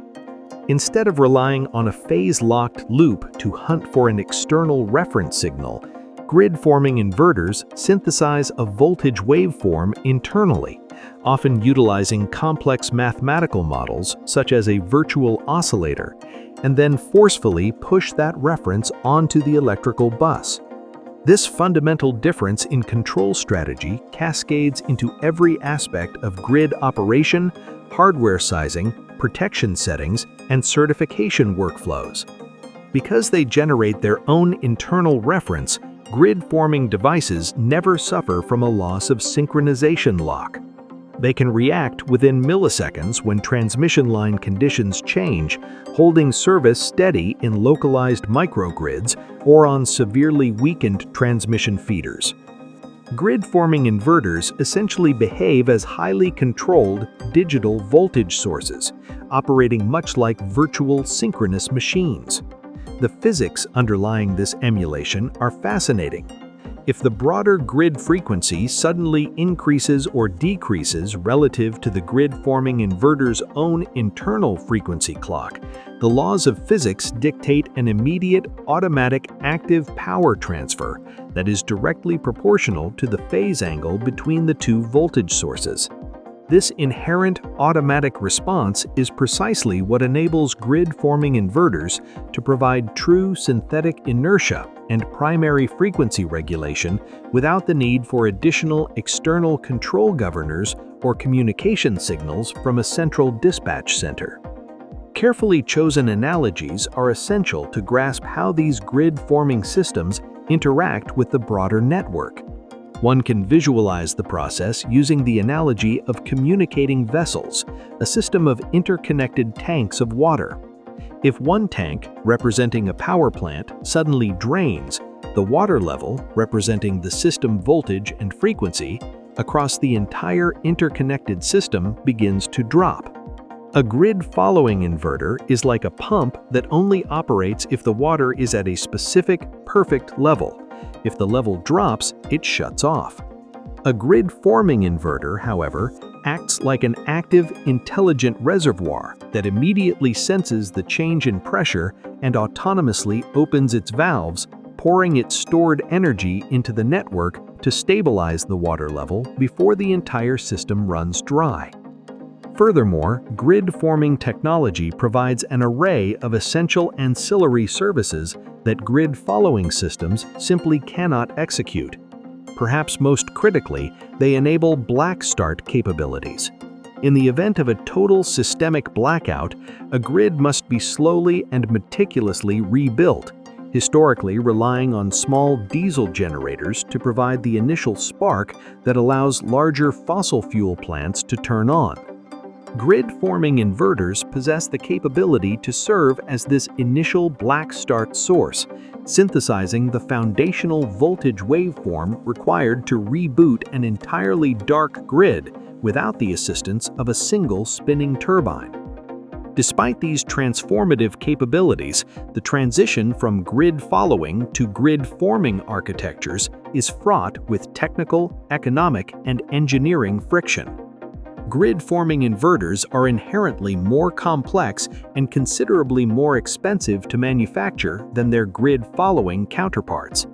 Instead of relying on a phase-locked loop to hunt for an external reference signal, grid-forming inverters synthesize a voltage waveform internally, often utilizing complex mathematical models such as a virtual oscillator, and then forcefully push that reference onto the electrical bus. This fundamental difference in control strategy cascades into every aspect of grid operation, hardware sizing, protection settings, and certification workflows. Because they generate their own internal reference, grid-forming devices never suffer from a loss of synchronization lock. They can react within milliseconds when transmission line conditions change, holding service steady in localized microgrids or on severely weakened transmission feeders. Grid-forming inverters essentially behave as highly controlled digital voltage sources, operating much like virtual synchronous machines. The physics underlying this emulation are fascinating. If the broader grid frequency suddenly increases or decreases relative to the grid-forming inverter's own internal frequency clock, the laws of physics dictate an immediate, automatic, active power transfer that is directly proportional to the phase angle between the two voltage sources. This inherent automatic response is precisely what enables grid-forming inverters to provide true synthetic inertia and primary frequency regulation without the need for additional external control governors or communication signals from a central dispatch center. Carefully chosen analogies are essential to grasp how these grid-forming systems interact with the broader network. One can visualize the process using the analogy of communicating vessels, a system of interconnected tanks of water. If one tank, representing a power plant, suddenly drains, the water level, representing the system voltage and frequency, across the entire interconnected system begins to drop. A grid-following inverter is like a pump that only operates if the water is at a specific, perfect level. If the level drops, it shuts off. A grid-forming inverter, however, acts like an active, intelligent reservoir that immediately senses the change in pressure and autonomously opens its valves, pouring its stored energy into the network to stabilize the water level before the entire system runs dry. Furthermore, grid-forming technology provides an array of essential ancillary services that grid-following systems simply cannot execute. Perhaps most critically, they enable black start capabilities. In the event of a total systemic blackout, a grid must be slowly and meticulously rebuilt, historically relying on small diesel generators to provide the initial spark that allows larger fossil fuel plants to turn on. Grid-forming inverters possess the capability to serve as this initial black start source, synthesizing the foundational voltage waveform required to reboot an entirely dark grid without the assistance of a single spinning turbine. Despite these transformative capabilities, the transition from grid-following to grid-forming architectures is fraught with technical, economic, and engineering friction. Grid-forming inverters are inherently more complex and considerably more expensive to manufacture than their grid-following counterparts.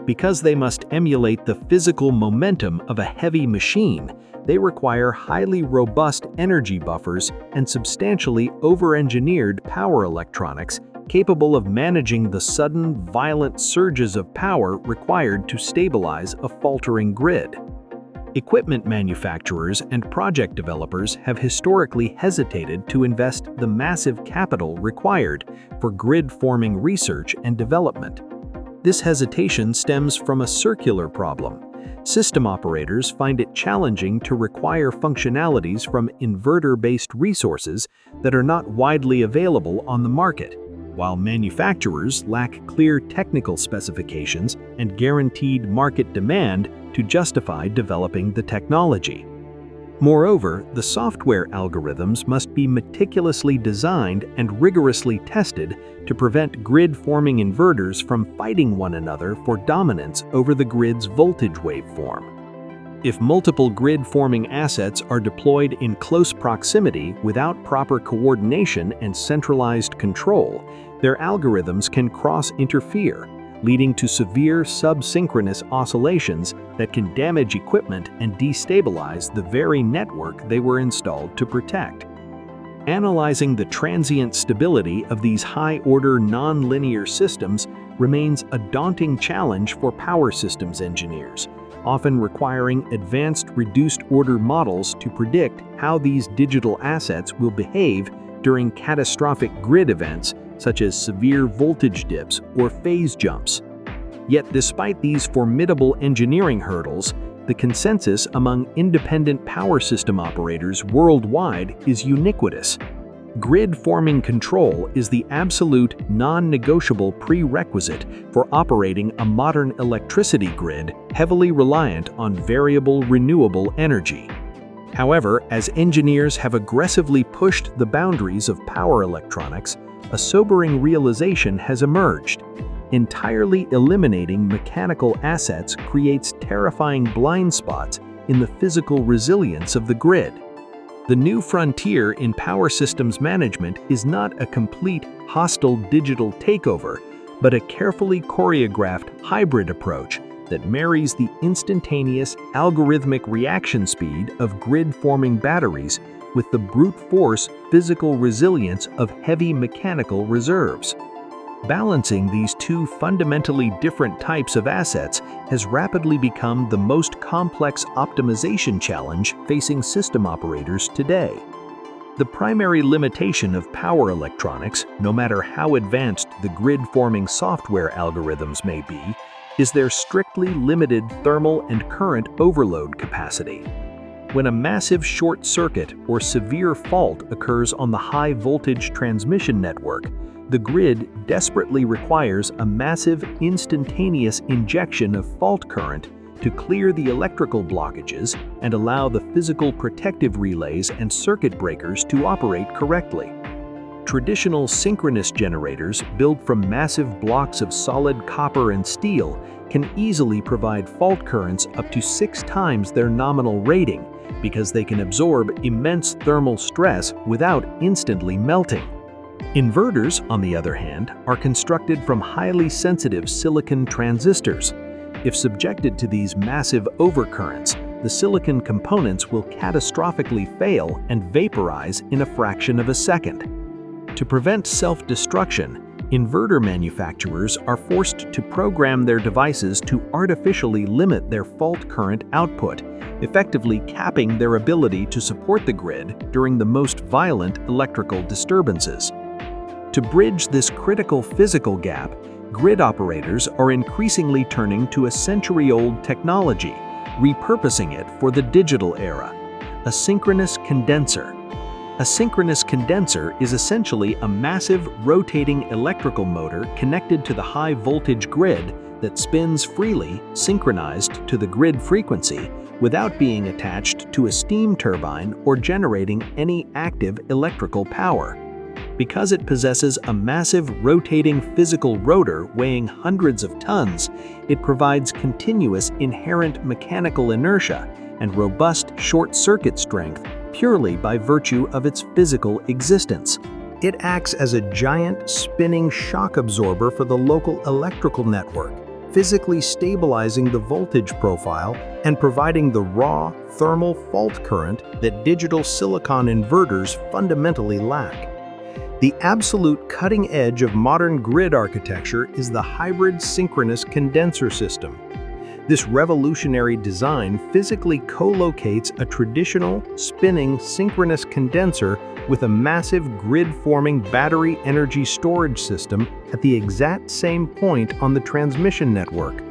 Because they must emulate the physical momentum of a heavy machine, they require highly robust energy buffers and substantially over-engineered power electronics capable of managing the sudden, violent surges of power required to stabilize a faltering grid. Equipment manufacturers and project developers have historically hesitated to invest the massive capital required for grid-forming research and development. This hesitation stems from a circular problem. System operators find it challenging to require functionalities from inverter-based resources that are not widely available on the market, while manufacturers lack clear technical specifications and guaranteed market demand to justify developing the technology. Moreover, the software algorithms must be meticulously designed and rigorously tested to prevent grid-forming inverters from fighting one another for dominance over the grid's voltage waveform. If multiple grid-forming assets are deployed in close proximity without proper coordination and centralized control, their algorithms can cross-interfere, leading to severe sub-synchronous oscillations that can damage equipment and destabilize the very network they were installed to protect. Analyzing the transient stability of these high-order non-linear systems remains a daunting challenge for power systems engineers, often requiring advanced reduced-order models to predict how these digital assets will behave during catastrophic grid events such as severe voltage dips or phase jumps. Yet despite these formidable engineering hurdles, the consensus among independent power system operators worldwide is ubiquitous. Grid-forming control is the absolute, non-negotiable prerequisite for operating a modern electricity grid heavily reliant on variable renewable energy. However, as engineers have aggressively pushed the boundaries of power electronics, a sobering realization has emerged. Entirely eliminating mechanical assets creates terrifying blind spots in the physical resilience of the grid. The new frontier in power systems management is not a complete hostile digital takeover, but a carefully choreographed hybrid approach that marries the instantaneous algorithmic reaction speed of grid-forming batteries with the brute force physical resilience of heavy mechanical reserves. Balancing these two fundamentally different types of assets has rapidly become the most complex optimization challenge facing system operators today. The primary limitation of power electronics, no matter how advanced the grid-forming software algorithms may be, is their strictly limited thermal and current overload capacity. When a massive short circuit or severe fault occurs on the high-voltage transmission network, the grid desperately requires a massive instantaneous injection of fault current to clear the electrical blockages and allow the physical protective relays and circuit breakers to operate correctly. Traditional synchronous generators built from massive blocks of solid copper and steel can easily provide fault currents up to 6 times their nominal rating because they can absorb immense thermal stress without instantly melting. Inverters, on the other hand, are constructed from highly sensitive silicon transistors. If subjected to these massive overcurrents, the silicon components will catastrophically fail and vaporize in a fraction of a second. To prevent self-destruction, inverter manufacturers are forced to program their devices to artificially limit their fault current output, effectively capping their ability to support the grid during the most violent electrical disturbances. To bridge this critical physical gap, grid operators are increasingly turning to a century-old technology, repurposing it for the digital era: a synchronous condenser. A synchronous condenser is essentially a massive rotating electrical motor connected to the high-voltage grid that spins freely, synchronized to the grid frequency, without being attached to a steam turbine or generating any active electrical power. Because it possesses a massive rotating physical rotor weighing hundreds of tons, it provides continuous inherent mechanical inertia and robust short-circuit strength purely by virtue of its physical existence. It acts as a giant spinning shock absorber for the local electrical network, physically stabilizing the voltage profile and providing the raw thermal fault current that digital silicon inverters fundamentally lack. The absolute cutting edge of modern grid architecture is the hybrid synchronous condenser system. This revolutionary design physically co-locates a traditional spinning synchronous condenser with a massive grid-forming battery energy storage system at the exact same point on the transmission network.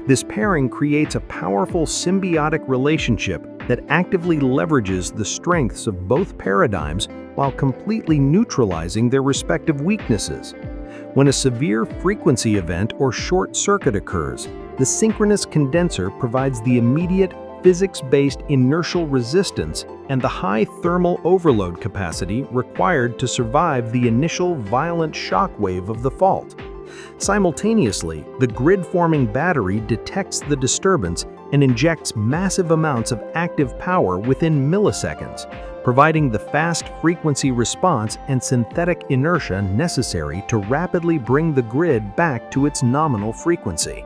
This pairing creates a powerful symbiotic relationship that actively leverages the strengths of both paradigms while completely neutralizing their respective weaknesses. When a severe frequency event or short circuit occurs, the synchronous condenser provides the immediate physics-based inertial resistance and the high thermal overload capacity required to survive the initial violent shock wave of the fault. Simultaneously, the grid-forming battery detects the disturbance and injects massive amounts of active power within milliseconds, providing the fast frequency response and synthetic inertia necessary to rapidly bring the grid back to its nominal frequency.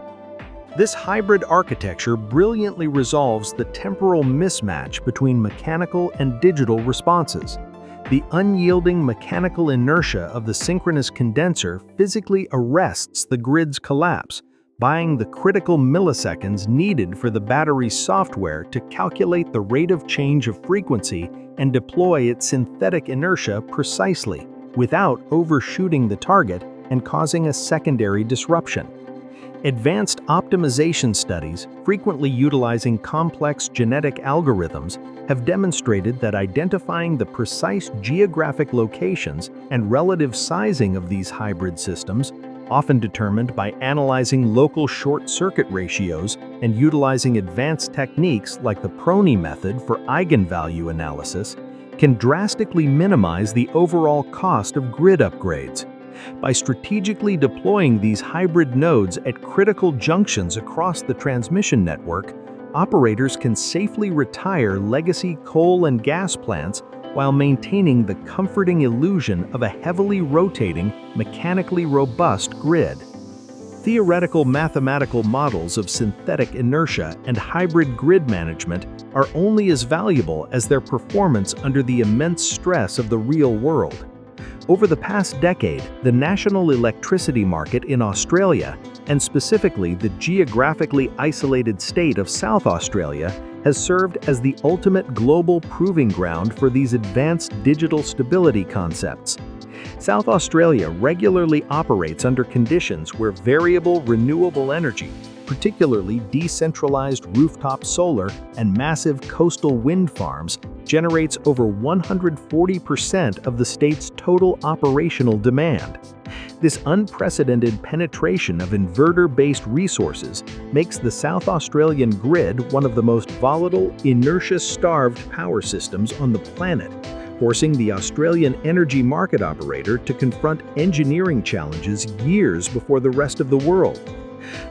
This hybrid architecture brilliantly resolves the temporal mismatch between mechanical and digital responses. The unyielding mechanical inertia of the synchronous condenser physically arrests the grid's collapse, buying the critical milliseconds needed for the battery's software to calculate the rate of change of frequency and deploy its synthetic inertia precisely, without overshooting the target and causing a secondary disruption. Advanced optimization studies, frequently utilizing complex genetic algorithms, have demonstrated that identifying the precise geographic locations and relative sizing of these hybrid systems, often determined by analyzing local short-circuit ratios and utilizing advanced techniques like the Prony method for eigenvalue analysis, can drastically minimize the overall cost of grid upgrades. By strategically deploying these hybrid nodes at critical junctions across the transmission network, operators can safely retire legacy coal and gas plants while maintaining the comforting illusion of a heavily rotating, mechanically robust grid. Theoretical mathematical models of synthetic inertia and hybrid grid management are only as valuable as their performance under the immense stress of the real world. Over the past decade, the national electricity market in Australia, and specifically the geographically isolated state of South Australia, has served as the ultimate global proving ground for these advanced digital stability concepts. South Australia regularly operates under conditions where variable renewable energy, particularly decentralized rooftop solar and massive coastal wind farms, generates over 140% of the state's total operational demand. This unprecedented penetration of inverter-based resources makes the South Australian grid one of the most volatile, inertia-starved power systems on the planet, forcing the Australian energy market operator to confront engineering challenges years before the rest of the world.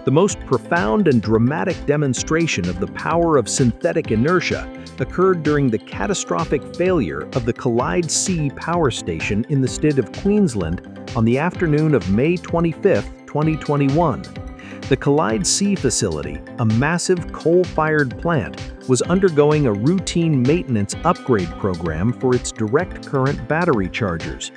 The most profound and dramatic demonstration of the power of synthetic inertia occurred during the catastrophic failure of the Collide C power station in the state of Queensland on the afternoon of May 25, 2021. The Collide C facility, a massive coal-fired plant, was undergoing a routine maintenance upgrade program for its direct current battery chargers.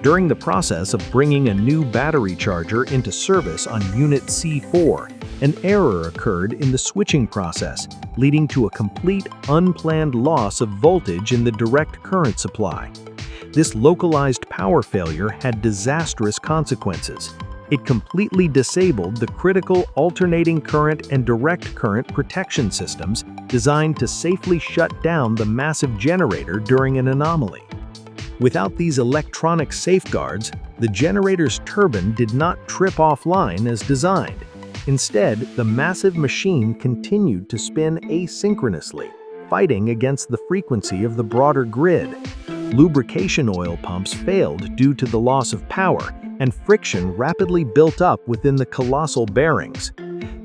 During the process of bringing a new battery charger into service on Unit C4, an error occurred in the switching process, leading to a complete, unplanned loss of voltage in the direct current supply. This localized power failure had disastrous consequences. It completely disabled the critical alternating current and direct current protection systems designed to safely shut down the massive generator during an anomaly. Without these electronic safeguards, the generator's turbine did not trip offline as designed. Instead, the massive machine continued to spin asynchronously, fighting against the frequency of the broader grid. Lubrication oil pumps failed due to the loss of power, and friction rapidly built up within the colossal bearings.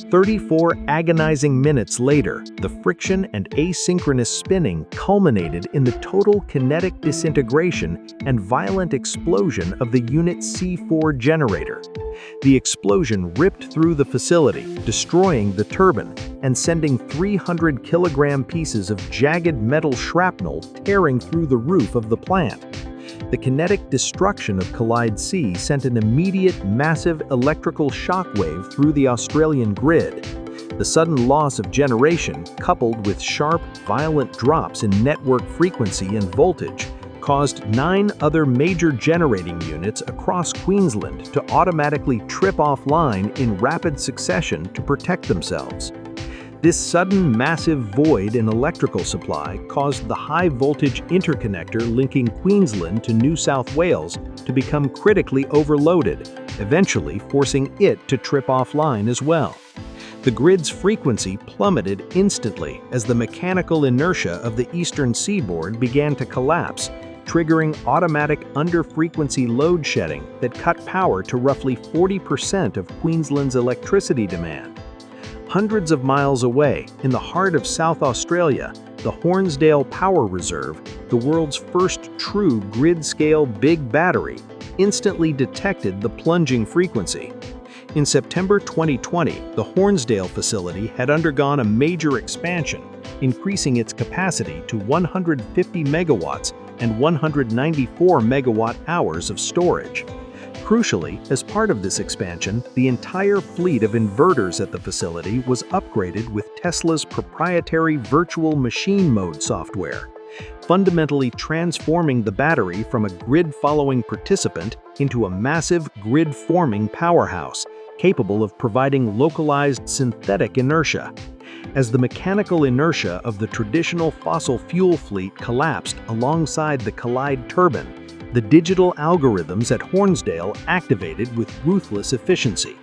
34 agonizing minutes later, the friction and asynchronous spinning culminated in the total kinetic disintegration and violent explosion of the Unit C4 generator. The explosion ripped through the facility, destroying the turbine and sending 300-kilogram pieces of jagged metal shrapnel tearing through the roof of the plant. The kinetic destruction of Collide C sent an immediate, massive electrical shockwave through the Australian grid. The sudden loss of generation, coupled with sharp, violent drops in network frequency and voltage, caused 9 other major generating units across Queensland to automatically trip offline in rapid succession to protect themselves. This sudden massive void in electrical supply caused the high-voltage interconnector linking Queensland to New South Wales to become critically overloaded, eventually forcing it to trip offline as well. The grid's frequency plummeted instantly as the mechanical inertia of the eastern seaboard began to collapse, triggering automatic under-frequency load shedding that cut power to roughly 40% of Queensland's electricity demand. Hundreds of miles away, in the heart of South Australia, the Hornsdale Power Reserve, the world's first true grid-scale big battery, instantly detected the plunging frequency. In September 2020, the Hornsdale facility had undergone a major expansion, increasing its capacity to 150 megawatts and 194 megawatt-hours of storage. Crucially, as part of this expansion, the entire fleet of inverters at the facility was upgraded with Tesla's proprietary virtual machine mode software, fundamentally transforming the battery from a grid-following participant into a massive grid-forming powerhouse, capable of providing localized synthetic inertia. As the mechanical inertia of the traditional fossil fuel fleet collapsed alongside the Collide turbine, the digital algorithms at Hornsdale activated with ruthless efficiency.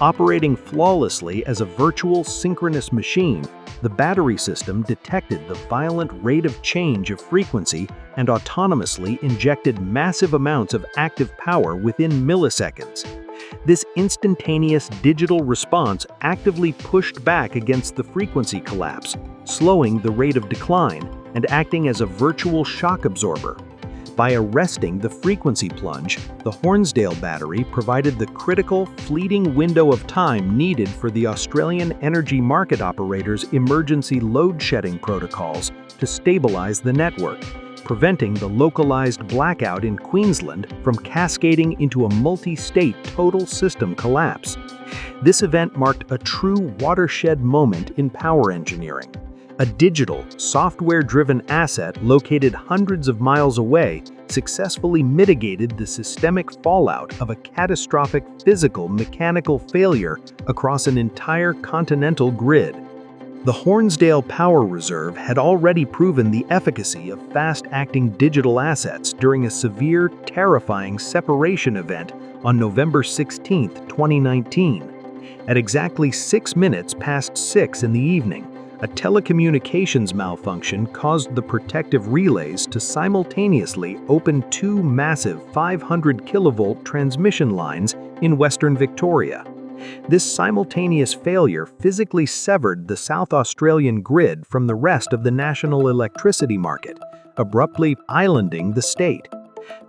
Operating flawlessly as a virtual synchronous machine, the battery system detected the violent rate of change of frequency and autonomously injected massive amounts of active power within milliseconds. This instantaneous digital response actively pushed back against the frequency collapse, slowing the rate of decline and acting as a virtual shock absorber. By arresting the frequency plunge, the Hornsdale battery provided the critical, fleeting window of time needed for the Australian energy market operators' emergency load-shedding protocols to stabilize the network, preventing the localized blackout in Queensland from cascading into a multi-state total system collapse. This event marked a true watershed moment in power engineering. A digital, software-driven asset located hundreds of miles away successfully mitigated the systemic fallout of a catastrophic physical-mechanical failure across an entire continental grid. The Hornsdale Power Reserve had already proven the efficacy of fast-acting digital assets during a severe, terrifying separation event on November 16, 2019. At exactly 6 minutes past 6 in the evening, a telecommunications malfunction caused the protective relays to simultaneously open two massive 500 kilovolt transmission lines in Western Victoria. This simultaneous failure physically severed the South Australian grid from the rest of the national electricity market, abruptly islanding the state.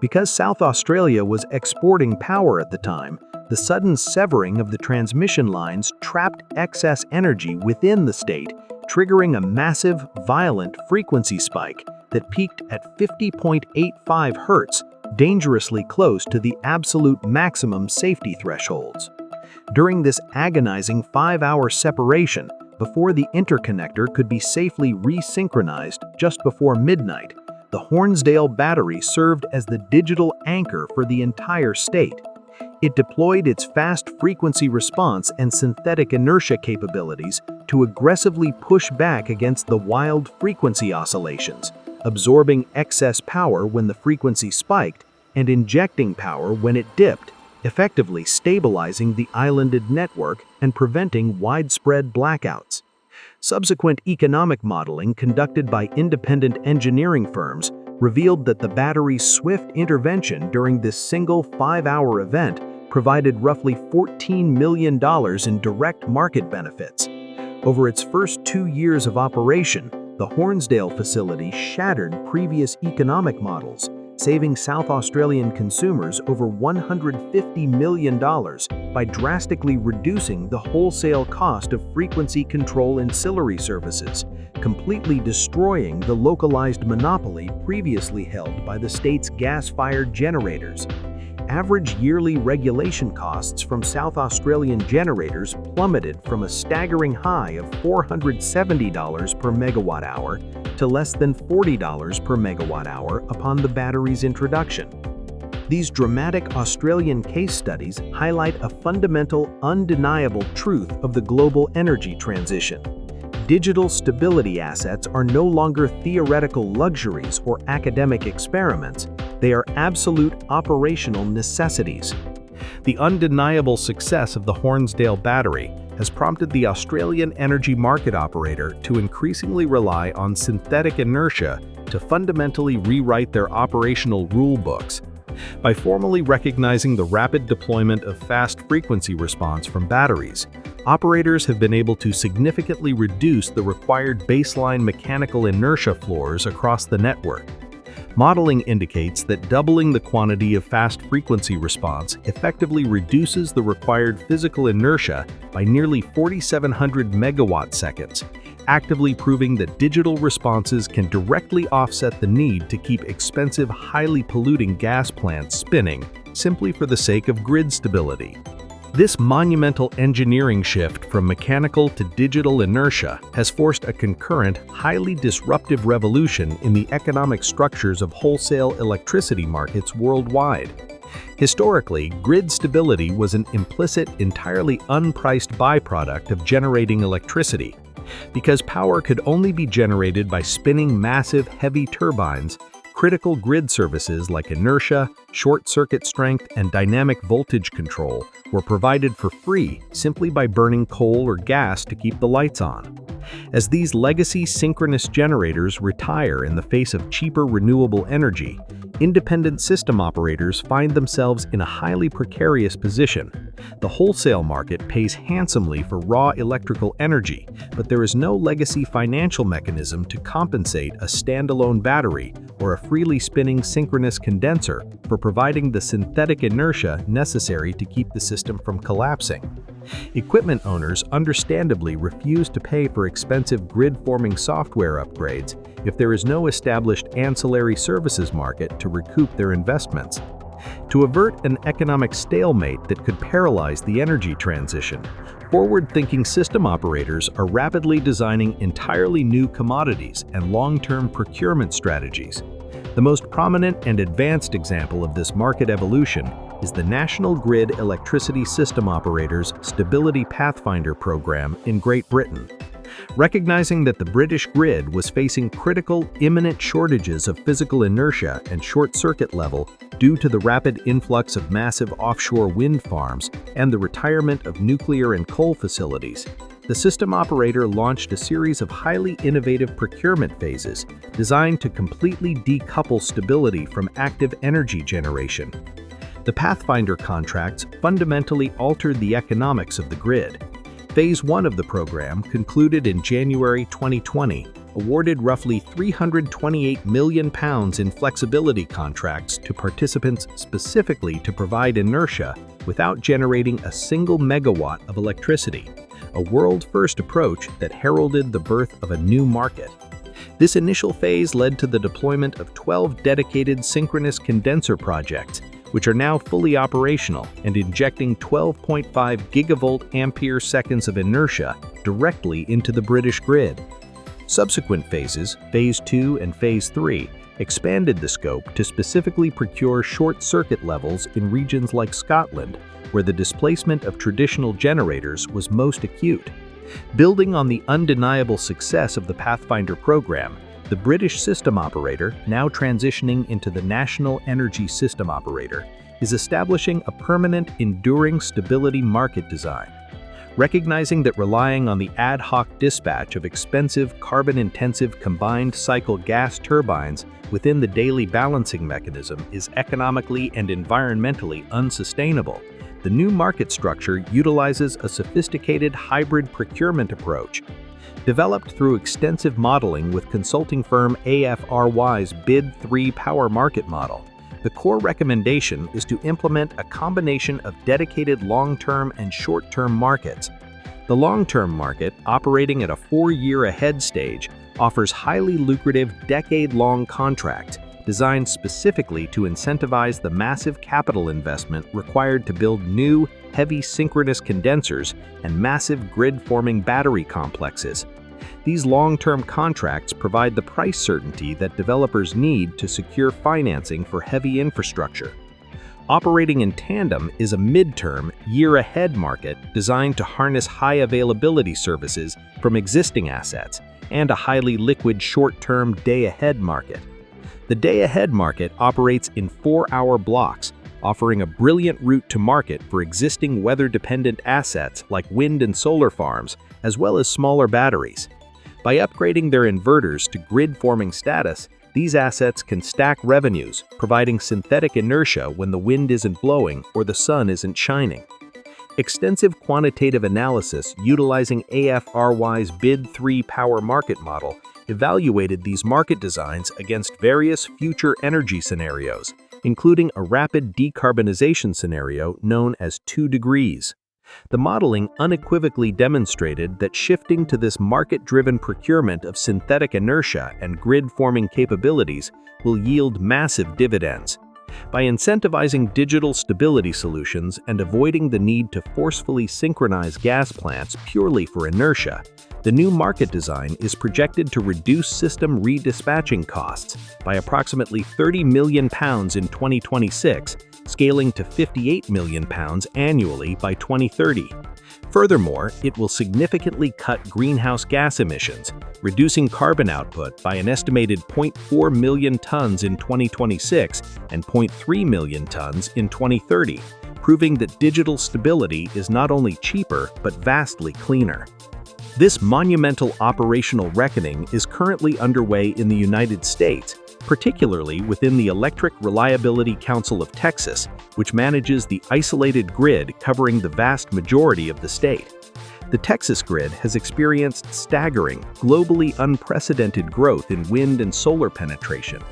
Because South Australia was exporting power at the time, the sudden severing of the transmission lines trapped excess energy within the state, triggering a massive, violent frequency spike that peaked at 50.85 Hz, dangerously close to the absolute maximum safety thresholds. During this agonizing 5-hour separation, before the interconnector could be safely resynchronized just before midnight, the Hornsdale battery served as the digital anchor for the entire state. It deployed its fast frequency response and synthetic inertia capabilities to aggressively push back against the wild frequency oscillations, absorbing excess power when the frequency spiked and injecting power when it dipped, effectively stabilizing the islanded network and preventing widespread blackouts. Subsequent economic modeling conducted by independent engineering firms revealed that the battery's swift intervention during this single 5-hour event provided roughly $14 million in direct market benefits. Over its first 2 years of operation, the Hornsdale facility shattered previous economic models, saving South Australian consumers over $150 million by drastically reducing the wholesale cost of frequency control ancillary services, completely destroying the localized monopoly previously held by the state's gas-fired generators. Average yearly regulation costs from South Australian generators plummeted from a staggering high of $470 per megawatt-hour to less than $40 per megawatt-hour upon the battery's introduction. These dramatic Australian case studies highlight a fundamental, undeniable truth of the global energy transition. Digital stability assets are no longer theoretical luxuries or academic experiments. They are absolute operational necessities. The undeniable success of the Hornsdale battery has prompted the Australian energy market operator to increasingly rely on synthetic inertia to fundamentally rewrite their operational rule books. By formally recognizing the rapid deployment of fast frequency response from batteries, operators have been able to significantly reduce the required baseline mechanical inertia floors across the network. Modeling indicates that doubling the quantity of fast frequency response effectively reduces the required physical inertia by nearly 4,700 megawatt-seconds, actively proving that digital responses can directly offset the need to keep expensive, highly polluting gas plants spinning simply for the sake of grid stability. This monumental engineering shift from mechanical to digital inertia has forced a concurrent, highly disruptive revolution in the economic structures of wholesale electricity markets worldwide. Historically, grid stability was an implicit, entirely unpriced byproduct of generating electricity. Because power could only be generated by spinning massive, heavy turbines, critical grid services like inertia, short-circuit strength, and dynamic voltage control were provided for free simply by burning coal or gas to keep the lights on. As these legacy synchronous generators retire in the face of cheaper renewable energy, independent system operators find themselves in a highly precarious position. The wholesale market pays handsomely for raw electrical energy, but there is no legacy financial mechanism to compensate a standalone battery or a freely spinning synchronous condenser for providing the synthetic inertia necessary to keep the system from collapsing. Equipment owners understandably refuse to pay for expensive grid-forming software upgrades if there is no established ancillary services market to recoup their investments. To avert an economic stalemate that could paralyze the energy transition, forward-thinking system operators are rapidly designing entirely new commodities and long-term procurement strategies. The most prominent and advanced example of this market evolution is the National Grid Electricity System Operators Stability Pathfinder program in Great Britain. Recognizing that the British grid was facing critical, imminent shortages of physical inertia and short-circuit level due to the rapid influx of massive offshore wind farms and the retirement of nuclear and coal facilities, the system operator launched a series of highly innovative procurement phases designed to completely decouple stability from active energy generation. The Pathfinder contracts fundamentally altered the economics of the grid. Phase 1 of the program, concluded in January 2020, awarded roughly £328 million in flexibility contracts to participants specifically to provide inertia without generating a single megawatt of electricity, a world-first approach that heralded the birth of a new market. This initial phase led to the deployment of 12 dedicated synchronous condenser projects, which are now fully operational and injecting 12.5 gigavolt ampere seconds of inertia directly into the British grid. Subsequent phases, Phase 2 and Phase 3, expanded the scope to specifically procure short-circuit levels in regions like Scotland, where the displacement of traditional generators was most acute. Building on the undeniable success of the Pathfinder program, the British system operator, now transitioning into the National Energy System Operator, is establishing a permanent, enduring stability market design. Recognizing that relying on the ad hoc dispatch of expensive, carbon-intensive combined cycle gas turbines within the daily balancing mechanism is economically and environmentally unsustainable, the new market structure utilizes a sophisticated hybrid procurement approach. Developed through extensive modeling with consulting firm AFRY's Bid 3 power market model, the core recommendation is to implement a combination of dedicated long-term and short-term markets. The long-term market, operating at a 4-year ahead stage, offers highly lucrative decade-long contracts designed specifically to incentivize the massive capital investment required to build new, heavy synchronous condensers and massive grid-forming battery complexes. These long-term contracts provide the price certainty that developers need to secure financing for heavy infrastructure. Operating in tandem is a mid-term, year-ahead market designed to harness high-availability services from existing assets and a highly liquid short-term day-ahead market. The day-ahead market operates in 4-hour blocks, offering a brilliant route to market for existing weather-dependent assets like wind and solar farms, as well as smaller batteries. By upgrading their inverters to grid-forming status, these assets can stack revenues, providing synthetic inertia when the wind isn't blowing or the sun isn't shining. Extensive quantitative analysis utilizing AFRY's Bid 3 power market model evaluated these market designs against various future energy scenarios, including a rapid decarbonization scenario known as 2 degrees. The modeling unequivocally demonstrated that shifting to this market-driven procurement of synthetic inertia and grid-forming capabilities will yield massive dividends. By incentivizing digital stability solutions and avoiding the need to forcefully synchronize gas plants purely for inertia, the new market design is projected to reduce system redispatching costs by approximately £30 million in 2026, scaling to £58 million annually by 2030. Furthermore, it will significantly cut greenhouse gas emissions, reducing carbon output by an estimated 0.4 million tons in 2026 and 0.3 million tons in 2030, proving that digital stability is not only cheaper but vastly cleaner. This monumental operational reckoning is currently underway in the United States, particularly within the Electric Reliability Council of Texas, which manages the isolated grid covering the vast majority of the state. The Texas grid has experienced staggering, globally unprecedented growth in wind and solar penetration.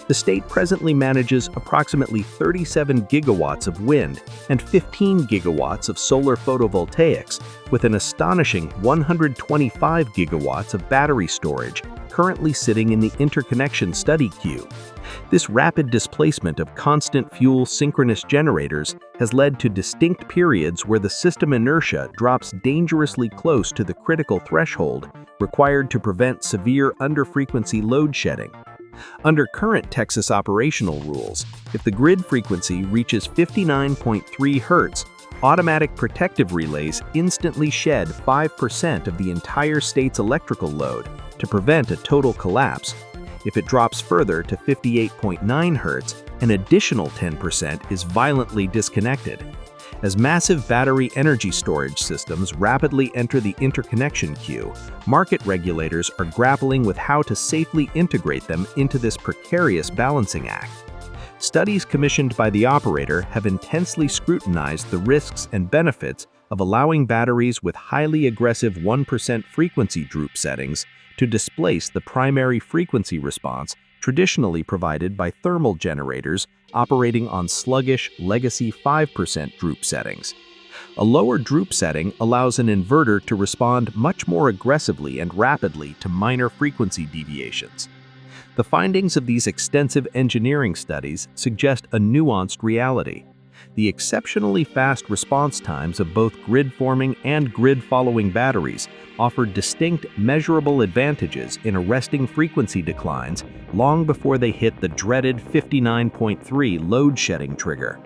The state presently manages approximately 37 gigawatts of wind and 15 gigawatts of solar photovoltaics, with an astonishing 125 gigawatts of battery storage currently sitting in the interconnection study queue. This rapid displacement of constant fuel synchronous generators has led to distinct periods where the system inertia drops dangerously close to the critical threshold required to prevent severe underfrequency load shedding. Under current Texas operational rules, if the grid frequency reaches 59.3 Hz, automatic protective relays instantly shed 5% of the entire state's electrical load to prevent a total collapse. If it drops further to 58.9 Hz, an additional 10% is violently disconnected. As massive battery energy storage systems rapidly enter the interconnection queue, market regulators are grappling with how to safely integrate them into this precarious balancing act. Studies commissioned by the operator have intensely scrutinized the risks and benefits of allowing batteries with highly aggressive 1% frequency droop settings to displace the primary frequency response traditionally provided by thermal generators operating on sluggish legacy 5% droop settings. A lower droop setting allows an inverter to respond much more aggressively and rapidly to minor frequency deviations. The findings of these extensive engineering studies suggest a nuanced reality. The exceptionally fast response times of both grid-forming and grid-following batteries offer distinct, measurable advantages in arresting frequency declines long before they hit the dreaded 59.3 load shedding trigger.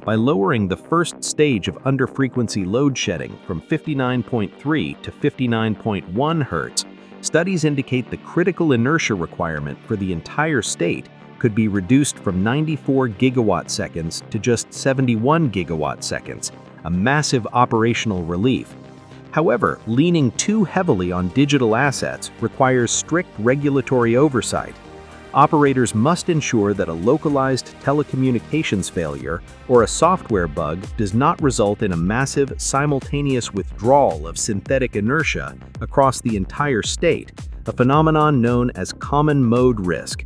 By lowering the first stage of under-frequency load shedding from 59.3 to 59.1 Hz, studies indicate the critical inertia requirement for the entire state could be reduced from 94 gigawatt seconds to just 71 gigawatt seconds, a massive operational relief. However, leaning too heavily on digital assets requires strict regulatory oversight. Operators must ensure that a localized telecommunications failure or a software bug does not result in a massive simultaneous withdrawal of synthetic inertia across the entire state, a phenomenon known as common mode risk.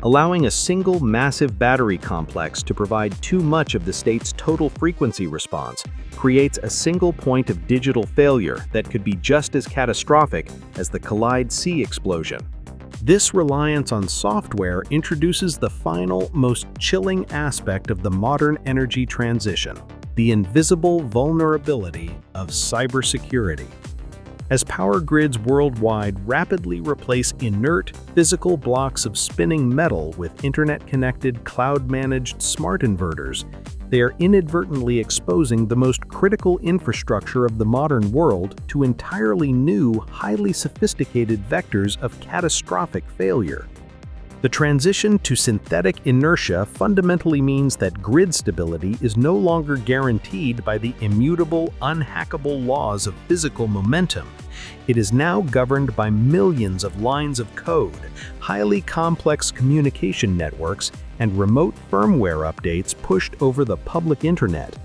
Allowing a single massive battery complex to provide too much of the state's total frequency response creates a single point of digital failure that could be just as catastrophic as the Collide C explosion. This reliance on software introduces the final, most chilling aspect of the modern energy transition: the invisible vulnerability of cybersecurity. As power grids worldwide rapidly replace inert, physical blocks of spinning metal with internet-connected, cloud-managed smart inverters, they are inadvertently exposing the most critical infrastructure of the modern world to entirely new, highly sophisticated vectors of catastrophic failure. The transition to synthetic inertia fundamentally means that grid stability is no longer guaranteed by the immutable, unhackable laws of physical momentum. It is now governed by millions of lines of code, highly complex communication networks, and remote firmware updates pushed over the public internet.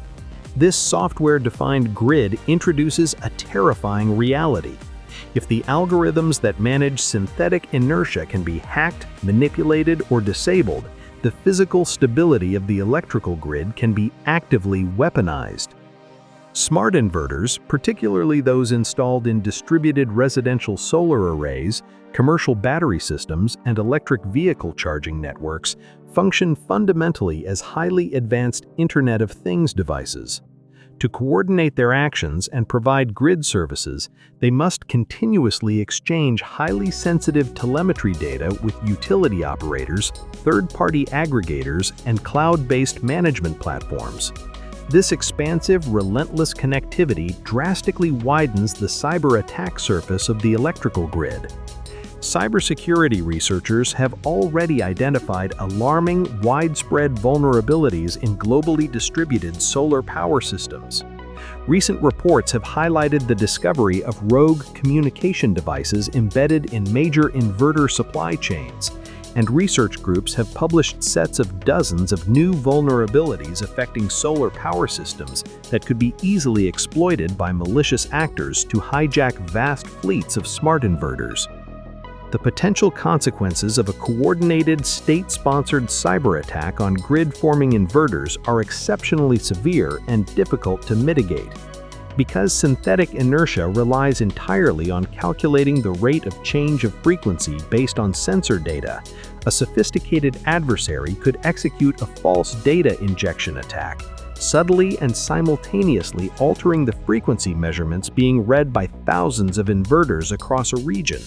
This software-defined grid introduces a terrifying reality. If the algorithms that manage synthetic inertia can be hacked, manipulated, or disabled, the physical stability of the electrical grid can be actively weaponized. Smart inverters, particularly those installed in distributed residential solar arrays, commercial battery systems, and electric vehicle charging networks, function fundamentally as highly advanced Internet of Things devices. To coordinate their actions and provide grid services, they must continuously exchange highly sensitive telemetry data with utility operators, third-party aggregators, and cloud-based management platforms. This expansive, relentless connectivity drastically widens the cyber attack surface of the electrical grid. Cybersecurity researchers have already identified alarming, widespread vulnerabilities in globally distributed solar power systems. Recent reports have highlighted the discovery of rogue communication devices embedded in major inverter supply chains, and research groups have published sets of dozens of new vulnerabilities affecting solar power systems that could be easily exploited by malicious actors to hijack vast fleets of smart inverters. The potential consequences of a coordinated, state-sponsored cyber attack on grid-forming inverters are exceptionally severe and difficult to mitigate. Because synthetic inertia relies entirely on calculating the rate of change of frequency based on sensor data, a sophisticated adversary could execute a false data injection attack, subtly and simultaneously altering the frequency measurements being read by thousands of inverters across a region.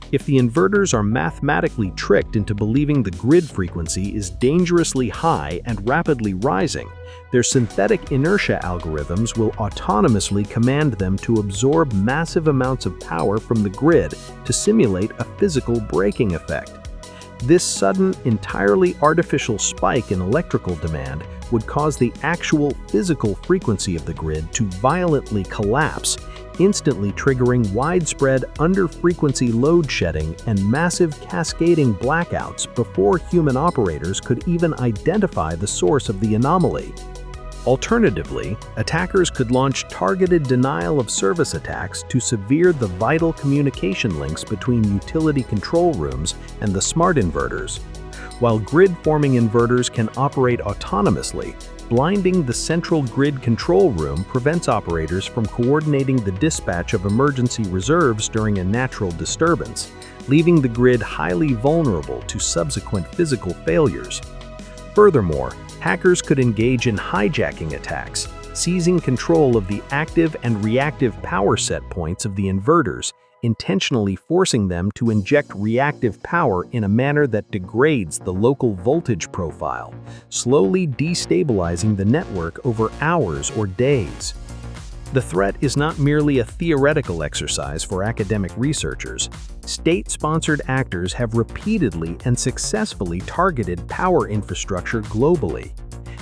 If the inverters are mathematically tricked into believing the grid frequency is dangerously high and rapidly rising, their synthetic inertia algorithms will autonomously command them to absorb massive amounts of power from the grid to simulate a physical braking effect. This sudden, entirely artificial spike in electrical demand would cause the actual physical frequency of the grid to violently collapse, instantly triggering widespread under-frequency load shedding and massive cascading blackouts before human operators could even identify the source of the anomaly. Alternatively, attackers could launch targeted denial-of-service attacks to sever the vital communication links between utility control rooms and the smart inverters. While grid-forming inverters can operate autonomously, blinding the central grid control room prevents operators from coordinating the dispatch of emergency reserves during a natural disturbance, leaving the grid highly vulnerable to subsequent physical failures. Furthermore, hackers could engage in hijacking attacks, seizing control of the active and reactive power set points of the inverters, intentionally forcing them to inject reactive power in a manner that degrades the local voltage profile, slowly destabilizing the network over hours or days. The threat is not merely a theoretical exercise for academic researchers. State-sponsored actors have repeatedly and successfully targeted power infrastructure globally.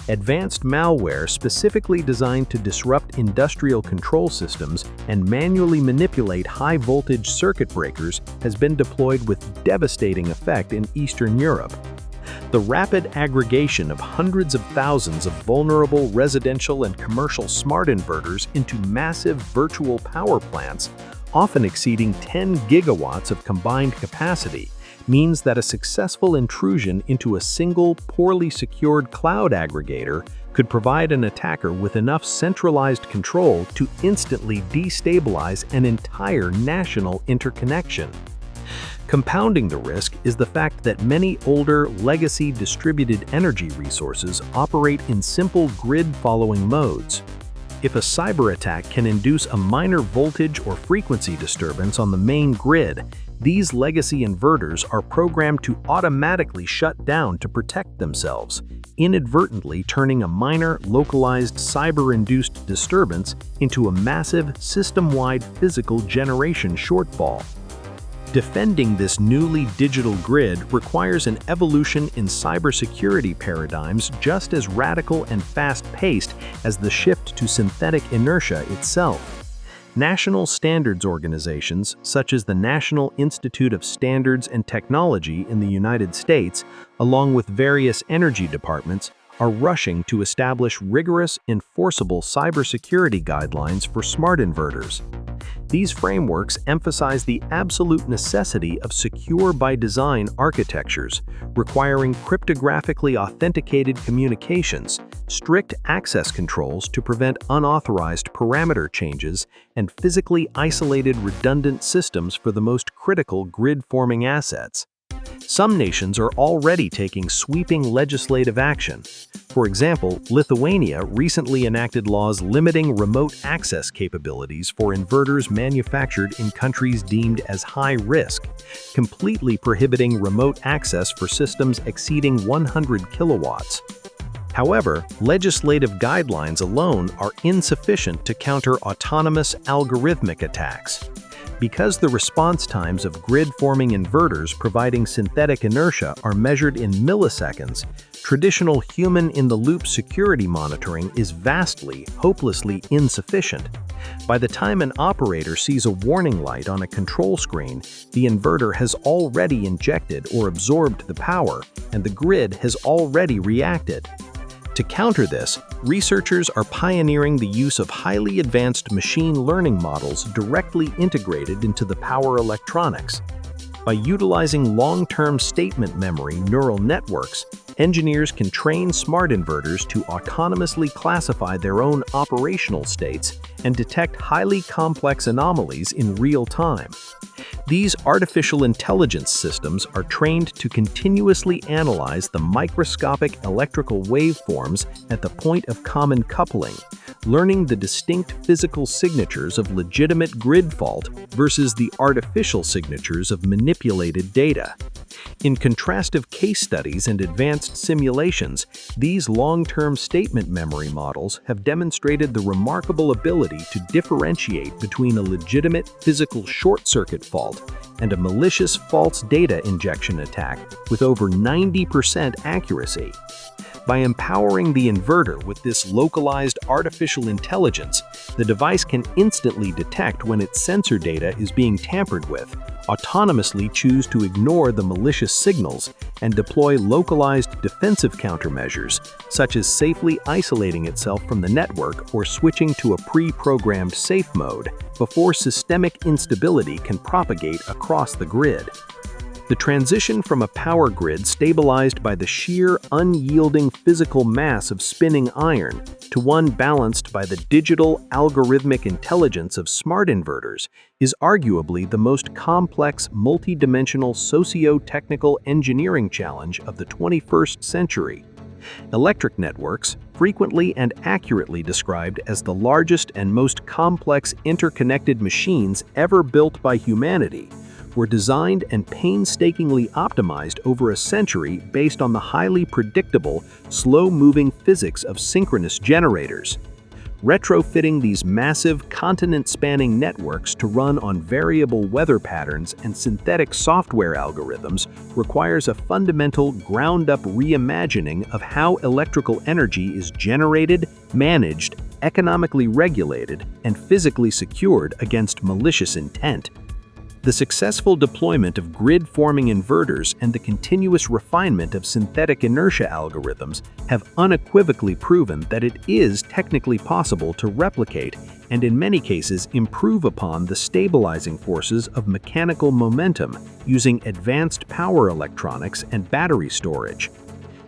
Advanced malware specifically designed to disrupt industrial control systems and manually manipulate high-voltage circuit breakers has been deployed with devastating effect in Eastern Europe. The rapid aggregation of hundreds of thousands of vulnerable residential and commercial smart inverters into massive virtual power plants, often exceeding 10 gigawatts of combined capacity, means that a successful intrusion into a single, poorly secured cloud aggregator could provide an attacker with enough centralized control to instantly destabilize an entire national interconnection. Compounding the risk is the fact that many older, legacy distributed energy resources operate in simple grid-following modes. If a cyber attack can induce a minor voltage or frequency disturbance on the main grid, these legacy inverters are programmed to automatically shut down to protect themselves, inadvertently turning a minor, localized cyber-induced disturbance into a massive, system-wide physical generation shortfall. Defending this newly digital grid requires an evolution in cybersecurity paradigms just as radical and fast-paced as the shift to synthetic inertia itself. National standards organizations, such as the National Institute of Standards and Technology in the United States, along with various energy departments, are rushing to establish rigorous, enforceable cybersecurity guidelines for smart inverters. These frameworks emphasize the absolute necessity of secure-by-design architectures, requiring cryptographically authenticated communications, strict access controls to prevent unauthorized parameter changes, and physically isolated redundant systems for the most critical grid-forming assets. Some nations are already taking sweeping legislative action. For example, Lithuania recently enacted laws limiting remote access capabilities for inverters manufactured in countries deemed as high risk, completely prohibiting remote access for systems exceeding 100 kilowatts. However, legislative guidelines alone are insufficient to counter autonomous algorithmic attacks. Because the response times of grid-forming inverters providing synthetic inertia are measured in milliseconds, traditional human-in-the-loop security monitoring is vastly, hopelessly insufficient. By the time an operator sees a warning light on a control screen, the inverter has already injected or absorbed the power, and the grid has already reacted. To counter this, researchers are pioneering the use of highly advanced machine learning models directly integrated into the power electronics. By utilizing long-term statement memory neural networks, engineers can train smart inverters to autonomously classify their own operational states and detect highly complex anomalies in real time. These artificial intelligence systems are trained to continuously analyze the microscopic electrical waveforms at the point of common coupling, learning the distinct physical signatures of legitimate grid fault versus the artificial signatures of manipulated data. In contrastive case studies and advanced simulations, these long-term statement memory models have demonstrated the remarkable ability to differentiate between a legitimate physical short-circuit fault and a malicious false data injection attack with over 90% accuracy. By empowering the inverter with this localized artificial intelligence, the device can instantly detect when its sensor data is being tampered with, autonomously choose to ignore the malicious signals, and deploy localized defensive countermeasures, such as safely isolating itself from the network or switching to a pre-programmed safe mode before systemic instability can propagate across the grid. The transition from a power grid stabilized by the sheer, unyielding physical mass of spinning iron to one balanced by the digital, algorithmic intelligence of smart inverters is arguably the most complex, multi-dimensional socio-technical engineering challenge of the 21st century. Electric networks, frequently and accurately described as the largest and most complex interconnected machines ever built by humanity, were designed and painstakingly optimized over a century based on the highly predictable, slow-moving physics of synchronous generators. Retrofitting these massive, continent-spanning networks to run on variable weather patterns and synthetic software algorithms requires a fundamental, ground-up reimagining of how electrical energy is generated, managed, economically regulated, and physically secured against malicious intent. The successful deployment of grid-forming inverters and the continuous refinement of synthetic inertia algorithms have unequivocally proven that it is technically possible to replicate and in many cases improve upon the stabilizing forces of mechanical momentum using advanced power electronics and battery storage.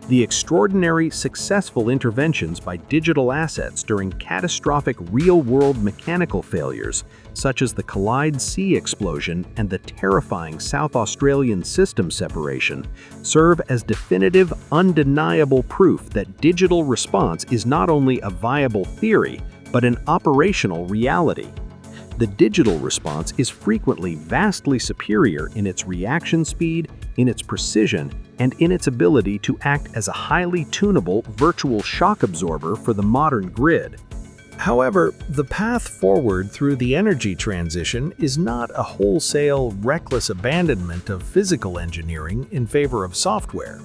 The extraordinary, successful interventions by digital assets during catastrophic real-world mechanical failures, such as the Collide C explosion and the terrifying South Australian system separation, serve as definitive, undeniable proof that digital response is not only a viable theory, but an operational reality. The digital response is frequently vastly superior in its reaction speed, in its precision, and in its ability to act as a highly tunable virtual shock absorber for the modern grid. However, the path forward through the energy transition is not a wholesale, reckless abandonment of physical engineering in favor of software.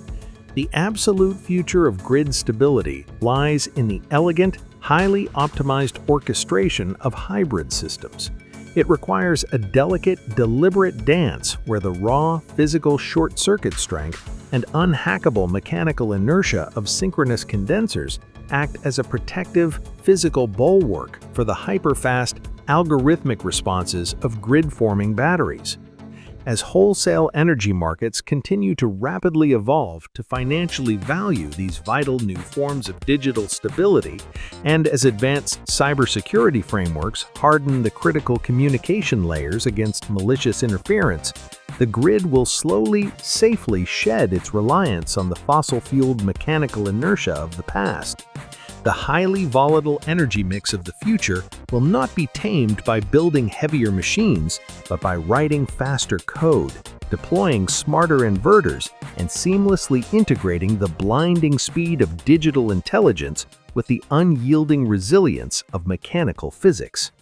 The absolute future of grid stability lies in the elegant, highly optimized orchestration of hybrid systems. It requires a delicate, deliberate dance where the raw, physical short-circuit strength and unhackable mechanical inertia of synchronous condensers act as a protective, physical bulwark for the hyper-fast, algorithmic responses of grid-forming batteries. As wholesale energy markets continue to rapidly evolve to financially value these vital new forms of digital stability, and as advanced cybersecurity frameworks harden the critical communication layers against malicious interference, the grid will slowly, safely shed its reliance on the fossil-fueled mechanical inertia of the past. The highly volatile energy mix of the future will not be tamed by building heavier machines, but by writing faster code, deploying smarter inverters, and seamlessly integrating the blinding speed of digital intelligence with the unyielding resilience of mechanical physics.